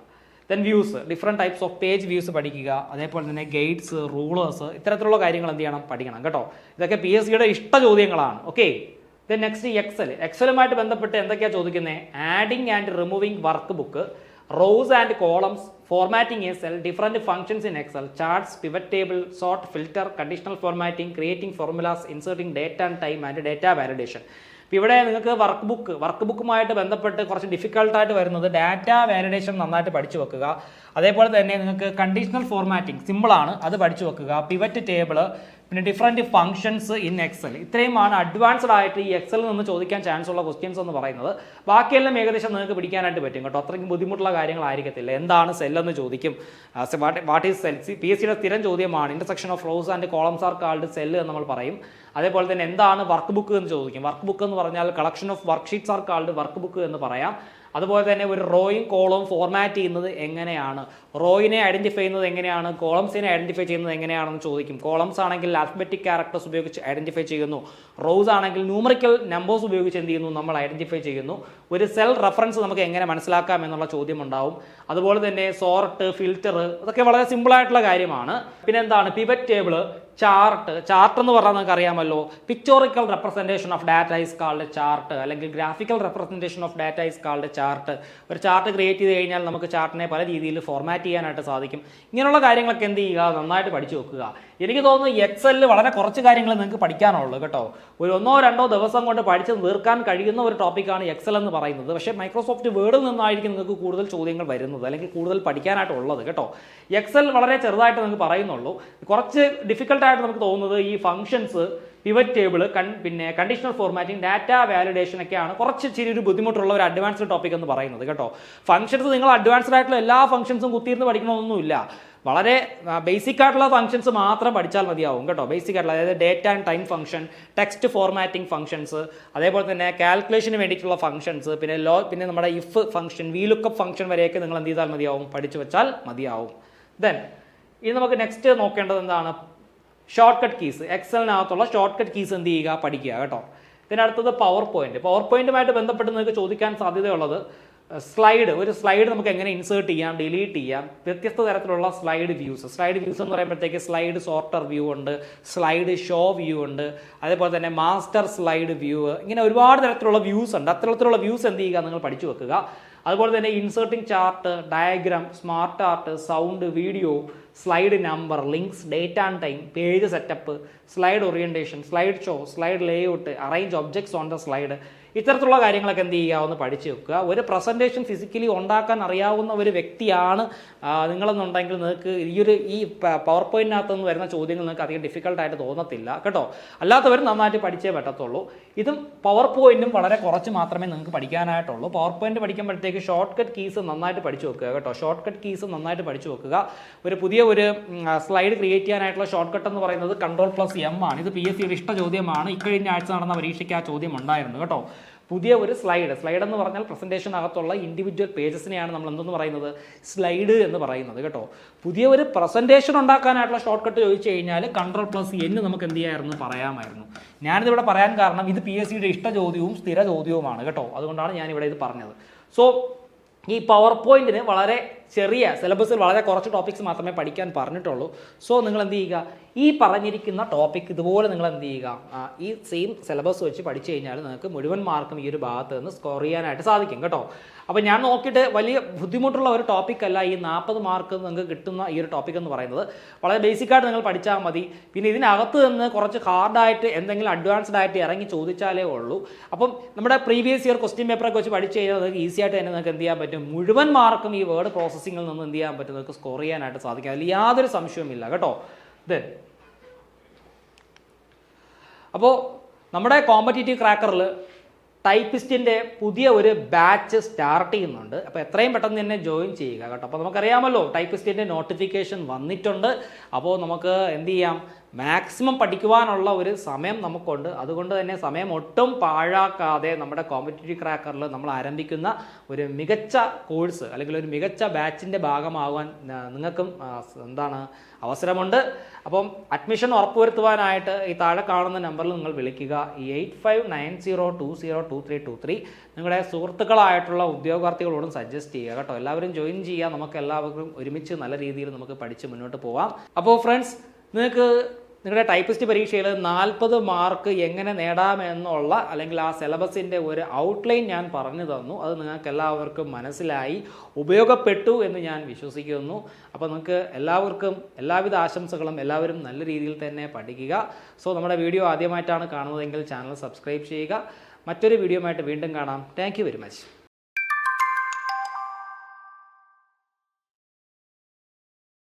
Then views, different types of page views പഠിക്കുക. അതേപോലെ തന്നെ ഗൈഡ്സ്, റൂളേഴ്സ്, ഇത്തരത്തിലുള്ള കാര്യങ്ങൾ എന്ത് ചെയ്യണം? പഠിക്കണം കേട്ടോ. ഇതൊക്കെ PSCയുടെ ഇഷ്ട ചോദ്യങ്ങളാണ്. ഓക്കെ. ദെൻ നെക്സ്റ്റ് എക്സലുമായിട്ട് ബന്ധപ്പെട്ട് എന്തൊക്കെയാണ് ചോദിക്കുന്നത്? Adding and removing work book, rows and columns, formatting a cell, different functions in Excel, charts, pivot table, sort, filter, conditional formatting, creating formulas, inserting data and time and data validation. ഇവിടെ നിങ്ങൾക്ക് work ബുക്കുമായിട്ട് ബന്ധപ്പെട്ട് കുറച്ച് ഡിഫിക്കൽട്ടായിട്ട് വരുന്നത് data validation നന്നായിട്ട് പഠിച്ചു വെക്കുക. അതേപോലെ തന്നെ നിങ്ങൾക്ക് കണ്ടീഷണൽ ഫോർമാറ്റിംഗ് സിമ്പിളാണ്, അത് പഠിച്ചു വെക്കുക. പിവറ്റ് ടേബിൾ, പിന്നെ ഡിഫറെൻറ്റ് ഫംഗ്ഷൻസ് ഇൻ എക്സൽ, ഇത്രയുമാണ് അഡ്വാൻസ്ഡ് ആയിട്ട് ഈ എക്സലിൽ നിന്ന് ചോദിക്കാൻ ചാൻസ് ഉള്ള ക്വസ്റ്റ്യൻസ് എന്ന് പറയുന്നത്. ബാക്കിയെല്ലാം ഏകദേശം നിങ്ങൾക്ക് പിടിക്കാനായിട്ട് പറ്റും കേട്ടോ. അത്രയ്ക്കും ബുദ്ധിമുട്ടുള്ള കാര്യങ്ങളായിരിക്കത്തില്ല. എന്താണ് സെല്ലെന്ന് ചോദിക്കും. What is cell? PSCയുടെ സ്ഥിരം ചോദ്യമാണ്. Intersection of rows and columns are called cell എന്ന് നമ്മൾ പറയും. അതേപോലെ തന്നെ എന്താണ് വർക്ക് ബുക്ക് എന്ന് ചോദിക്കും. വർക്ക് ബുക്ക് എന്ന് പറഞ്ഞാൽ collection of work sheets are called work book എന്ന് പറയാം. അതുപോലെ തന്നെ ഒരു റോയും കോളവും ഫോർമാറ്റ് ചെയ്യുന്നത് എങ്ങനെയാണ്, റോയിനെ ഐഡന്റിഫൈ ചെയ്യുന്നത് എങ്ങനെയാണ്, കോളംസിനെ ഐഡന്റിഫൈ ചെയ്യുന്നത് എങ്ങനെയാണെന്ന് ചോദിക്കും. കോളംസ് ആണെങ്കിൽ ആൽഫബറ്റിക് ക്യാരക്ടേഴ്സ് ഉപയോഗിച്ച് ഐഡന്റിഫൈ ചെയ്യുന്നു. റോസ് ആണെങ്കിൽ ന്യൂമറിക്കൽ നമ്പേഴ്സ് ഉപയോഗിച്ച് എന്ത് ചെയ്യുന്നു? നമ്മൾ ഐഡന്റിഫൈ ചെയ്യുന്നു. ഒരു സെൽ റെഫറൻസ് നമുക്ക് എങ്ങനെ മനസ്സിലാക്കാം എന്നുള്ള ചോദ്യം ഉണ്ടാവും. അതുപോലെ തന്നെ സോർട്ട്, ഫിൽറ്റർ, ഇതൊക്കെ വളരെ സിമ്പിൾ ആയിട്ടുള്ള കാര്യമാണ്. പിന്നെ എന്താണ് പിവറ്റ് ടേബിൾ, ചാർട്ട് എന്ന് പറഞ്ഞാൽ നിങ്ങൾക്ക് അറിയാമല്ലോ. Pictorial representation of data is called chart, അല്ലെങ്കിൽ graphical representation of data is called chart. ഒരു ചാർട്ട് ക്രിയേറ്റ് ചെയ്ത് കഴിഞ്ഞാൽ നമുക്ക് ചാർട്ടിനെ പല രീതിയിൽ ഫോർമാറ്റ് ചെയ്യാനായിട്ട് സാധിക്കും. ഇങ്ങനെയുള്ള കാര്യങ്ങളൊക്കെ എന്ത് ചെയ്യുക? നന്നായിട്ട് പഠിച്ചു വെക്കുക. എനിക്ക് തോന്നുന്നു എക്സലിൽ വളരെ കുറച്ച് കാര്യങ്ങൾ നിങ്ങൾക്ക് പഠിക്കാനുള്ളൂ കേട്ടോ. ഒരു 1-2 ദിവസം കൊണ്ട് പഠിച്ച് തീർക്കാൻ കഴിയുന്ന ഒരു ടോപ്പിക്കാണ് എക്സൽ എന്ന് പറയുന്നത്. പക്ഷേ മൈക്രോസോഫ്റ്റ് വേർഡിൽ നിന്നായിരിക്കും നിങ്ങൾക്ക് കൂടുതൽ ചോദ്യങ്ങൾ വരുന്നത് അല്ലെങ്കിൽ കൂടുതൽ പഠിക്കാനായിട്ടുള്ളത് കേട്ടോ. എക്സൽ വളരെ ചെറുതായിട്ട് നിങ്ങൾക്ക് പറയുന്നുള്ളൂ. കുറച്ച് ഡിഫിക്കൽട്ടായിട്ട് നമുക്ക് തോന്നുന്നത് ഈ ഫംഗ്ഷൻസ്, പിവറ്റ് ടേബിൾ, പിന്നെ കണ്ടീഷണൽ ഫോർമാറ്റിംഗ്, ഡാറ്റ വാലിഡേഷൻ ഒക്കെയാണ് കുറച്ച് ചെറിയൊരു ബുദ്ധിമുട്ടുള്ള ഒരു അഡ്വാൻസ്ഡ് ടോപ്പിക് എന്ന് പറയുന്നത് കേട്ടോ. ഫംഗ്ഷൻസ് നിങ്ങൾ അഡ്വാൻസ്ഡ് ആയിട്ടുള്ള എല്ലാ ഫംഗ്ഷൻസും കുത്തിയിരുന്ന് പഠിക്കണമെന്നൊന്നുമില്ല. വളരെ ബേസിക് ആയിട്ടുള്ള ഫംഗ്ഷൻസ് മാത്രം പഠിച്ചാൽ മതിയാവും കേട്ടോ. ബേസിക് ആയിട്ടുള്ള, അതായത് data and time function, text formatting functions, അതേപോലെ തന്നെ കാൽക്കുലേഷന് വേണ്ടിയിട്ടുള്ള ഫംഗ്ഷൻസ്, പിന്നെ നമ്മുടെ ഇഫ് ഫംഗ്ഷൻ, വീലുക്കപ്പ് ഫംഗ്ഷൻ വരെയൊക്കെ നിങ്ങൾ എന്ത് ചെയ്താൽ മതിയാവും? പഠിച്ചു വെച്ചാൽ മതിയാവും. ദെൻ ഇനി നമുക്ക് നെക്സ്റ്റ് നോക്കേണ്ടത് എന്താണ്? Shortcut keys. എക്സലിനകത്തുള്ള ഷോർട്ട് കട്ട് കീസ് എന്ത് ചെയ്യുക? പഠിക്കുക കേട്ടോ. ഇതിനടുത്തത് പവർ പോയിന്റുമായിട്ട് ബന്ധപ്പെട്ട് നിങ്ങൾക്ക് ചോദിക്കാൻ സാധ്യതയുള്ളത് ഒരു സ്ലൈഡ് നമുക്ക് എങ്ങനെ ഇൻസേർട്ട് ചെയ്യാം, ഡിലീറ്റ് ചെയ്യാം, വ്യത്യസ്ത തരത്തിലുള്ള സ്ലൈഡ് വ്യൂസ് എന്ന് പറയുമ്പോഴത്തേക്ക് സ്ലൈഡ് സോർട്ടർ വ്യൂ ഉണ്ട്, സ്ലൈഡ് ഷോ വ്യൂ ഉണ്ട്, അതേപോലെ തന്നെ മാസ്റ്റർ സ്ലൈഡ് വ്യൂ, ഇങ്ങനെ ഒരുപാട് തരത്തിലുള്ള വ്യൂസ് ഉണ്ട്. അത്തരത്തിലുള്ള വ്യൂസ് എന്ത് ചെയ്യുക? നിങ്ങൾ പഠിച്ചു വെക്കുക. അതുപോലെ തന്നെ inserting chart, diagram, smart art, sound, video, slide number, links, date and time, page setup, slide orientation, slide show, slide layout, arrange objects on the slide, ഇത്തരത്തിലുള്ള കാര്യങ്ങളൊക്കെ എന്ത് ചെയ്യുക, ഒന്ന് പഠിച്ചു വെക്കുക. ഒരു പ്രസൻറ്റേഷൻ ഫിസിക്കലി ഉണ്ടാക്കാൻ അറിയാവുന്ന ഒരു വ്യക്തിയാണ് നിങ്ങളെന്നുണ്ടെങ്കിൽ നിങ്ങൾക്ക് ഈ പവർ പോയിന്റിനകത്ത് നിന്ന് വരുന്ന ചോദ്യങ്ങൾ നിങ്ങൾക്ക് അധികം ഡിഫിക്കൽട്ടായിട്ട് തോന്നത്തില്ല കേട്ടോ. അല്ലാത്തവർ നന്നായിട്ട് പഠിച്ചേ പറ്റത്തുള്ളൂ. ഇതും പവർ പോയിന്റും വളരെ കുറച്ച് മാത്രമേ നിങ്ങൾക്ക് പഠിക്കാനായിട്ടുള്ളൂ. പവർ പോയിന്റ് പഠിക്കുമ്പോഴത്തേക്ക് ഷോർട്ട് കട്ട് കീസ് നന്നായിട്ട് പഠിച്ചു വെക്കുക കേട്ടോ. ഷോർട്ട് കട്ട് കീസ് നന്നായിട്ട് പഠിച്ചു വെക്കുക. ഒരു പുതിയ സ്ലൈഡ് ക്രിയേറ്റ് ചെയ്യാനായിട്ടുള്ള ഷോർട്ട് കട്ട് എന്ന് പറയുന്നത് Ctrl+M ആണ്. ഇത് PSCയുടെ ഇഷ്ട ചോദ്യമാണ്. ഇക്കഴിഞ്ഞ ആഴ്ച നടന്ന പരീക്ഷയ്ക്ക് ആ ചോദ്യം ഉണ്ടായിരുന്നു കേട്ടോ. പുതിയ ഒരു സ്ലൈഡ് എന്ന് പറഞ്ഞാൽ പ്രസൻറ്റേഷനകത്തുള്ള ഇൻഡിവിജ്വൽ പേജസിനെയാണ് നമ്മൾ എന്തെന്ന് പറയുന്നത്, സ്ലൈഡ് എന്ന് പറയുന്നത് കേട്ടോ. പുതിയ ഒരു പ്രസൻറ്റേഷൻ ഉണ്ടാക്കാനായിട്ടുള്ള ഷോർട്ട് കട്ട് ചോദിച്ചു കഴിഞ്ഞാൽ Ctrl+N നമുക്ക് എന്ത് ചെയ്യാമായിരുന്നു, പറയാമായിരുന്നു. ഞാനിതിവിടെ പറയാൻ കാരണം ഇത് PSCയുടെ ഇഷ്ട ചോദ്യവും സ്ഥിര ചോദ്യവുമാണ് കേട്ടോ. അതുകൊണ്ടാണ് ഞാനിവിടെ ഇത് പറഞ്ഞത്. സോ ഈ പവർ പോയിന്റിന് വളരെ ചെറിയ സിലബസിൽ വളരെ കുറച്ച് ടോപ്പിക്സ് മാത്രമേ പഠിക്കാൻ പറഞ്ഞിട്ടുള്ളൂ. സോ നിങ്ങൾ എന്ത് ചെയ്യുക, ഈ പറഞ്ഞിരിക്കുന്ന ടോപ്പിക് ഇതുപോലെ നിങ്ങൾ എന്ത് ചെയ്യുക, ഈ സെയിം സിലബസ് വെച്ച് പഠിച്ചു കഴിഞ്ഞാൽ നിങ്ങൾക്ക് മുഴുവൻ മാർക്കും ഈ ഒരു ഭാഗത്ത് നിന്ന് സ്കോർ ചെയ്യാനായിട്ട് സാധിക്കും കേട്ടോ. അപ്പോൾ ഞാൻ നോക്കിയിട്ട് വലിയ ബുദ്ധിമുട്ടുള്ള ഒരു ടോപ്പിക്കല്ല ഈ 40 മാർക്ക് നിങ്ങൾക്ക് കിട്ടുന്ന ഈ ഒരു ടോപ്പിക് എന്ന് പറയുന്നത്. വളരെ ബേസിക്കായിട്ട് നിങ്ങൾ പഠിച്ചാൽ മതി. പിന്നെ ഇതിനകത്ത് നിന്ന് കുറച്ച് ഹാർഡായിട്ട് എന്തെങ്കിലും അഡ്വാൻസ്ഡ് ആയിട്ട് ഇറങ്ങി ചോദിച്ചാലേ ഉള്ളൂ. അപ്പം നമ്മുടെ പ്രീവിയസ് ഇയർ ക്വസ്റ്റ്യൻ പേപ്പറൊക്കെ വെച്ച് പഠിച്ചു കഴിഞ്ഞാൽ നിങ്ങൾക്ക് ഈസി ആയിട്ട് തന്നെ നിങ്ങൾക്ക് എന്ത് ചെയ്യാൻ പറ്റും, മുഴുവൻ മാർക്കും ഈ വേർഡ് പ്രോസസ്സിങ്ങിൽ നിന്ന് എന്ത് ചെയ്യാൻ പറ്റും, നിങ്ങൾക്ക് സ്കോർ ചെയ്യാനായിട്ട് സാധിക്കും. അതിൽ യാതൊരു സംശയവുമില്ല കേട്ടോ. അപ്പോൾ നമ്മുടെ കോമ്പറ്റീറ്റീവ് ക്രാക്കറിൽ ടൈപ്പിസ്റ്റിൻ്റെ പുതിയ ഒരു ബാച്ച് സ്റ്റാർട്ട് ചെയ്യുന്നുണ്ട്. അപ്പോൾ എത്രയും പെട്ടെന്ന് തന്നെ ജോയിൻ ചെയ്യുക കേട്ടോ. അപ്പോൾ നമുക്കറിയാമല്ലോ ടൈപ്പിസ്റ്റിൻ്റെ നോട്ടിഫിക്കേഷൻ വന്നിട്ടുണ്ട്. അപ്പോൾ നമുക്ക് എന്ത് ചെയ്യാം, മാക്സിമം പഠിക്കുവാനുള്ള ഒരു സമയം നമുക്കുണ്ട്. അതുകൊണ്ട് തന്നെ സമയം ഒട്ടും പാഴാക്കാതെ നമ്മുടെ കോമ്പറ്റീറ്റീവ് ക്രാക്കറിൽ നമ്മൾ ആരംഭിക്കുന്ന ഒരു മികച്ച കോഴ്സ് അല്ലെങ്കിൽ ഒരു മികച്ച ബാച്ചിൻ്റെ ഭാഗമാകാൻ നിങ്ങൾക്കും അവസരമുണ്ട്. അപ്പം അഡ്മിഷൻ ഉറപ്പുവരുത്തുവാനായിട്ട് ഈ താഴെ കാണുന്ന നമ്പറിൽ നിങ്ങൾ വിളിക്കുക. 8590202323. നിങ്ങളുടെ സുഹൃത്തുക്കളായിട്ടുള്ള ഉദ്യോഗാർത്ഥികളോടും സജസ്റ്റ് ചെയ്യുക കേട്ടോ. എല്ലാവരും ജോയിൻ ചെയ്യുക. നമുക്ക് എല്ലാവർക്കും ഒരുമിച്ച് നല്ല രീതിയിൽ നമുക്ക് പഠിച്ച് മുന്നോട്ട് പോകാം. അപ്പോൾ ഫ്രണ്ട്സ്, നിങ്ങളുടെ ടൈപ്പിസ്റ്റ് പരീക്ഷയിൽ 40 മാർക്ക് എങ്ങനെ നേടാമെന്നുള്ള അല്ലെങ്കിൽ ആ സിലബസിൻ്റെ ഒരു ഔട്ട്ലൈൻ ഞാൻ പറഞ്ഞു തന്നു. അത് നിങ്ങൾക്ക് എല്ലാവർക്കും മനസ്സിലായി, ഉപയോഗപ്പെട്ടു എന്ന് ഞാൻ വിശ്വസിക്കുന്നു. അപ്പോൾ നിങ്ങൾക്ക് എല്ലാവർക്കും എല്ലാവിധ ആശംസകളും. എല്ലാവരും നല്ല രീതിയിൽ തന്നെ പഠിക്കുക. സോ നമ്മുടെ വീഡിയോ ആദ്യമായിട്ടാണ് കാണുന്നതെങ്കിൽ ചാനൽ സബ്സ്ക്രൈബ് ചെയ്യുക. മറ്റൊരു വീഡിയോയുമായിട്ട് വീണ്ടും കാണാം. Thank you very much.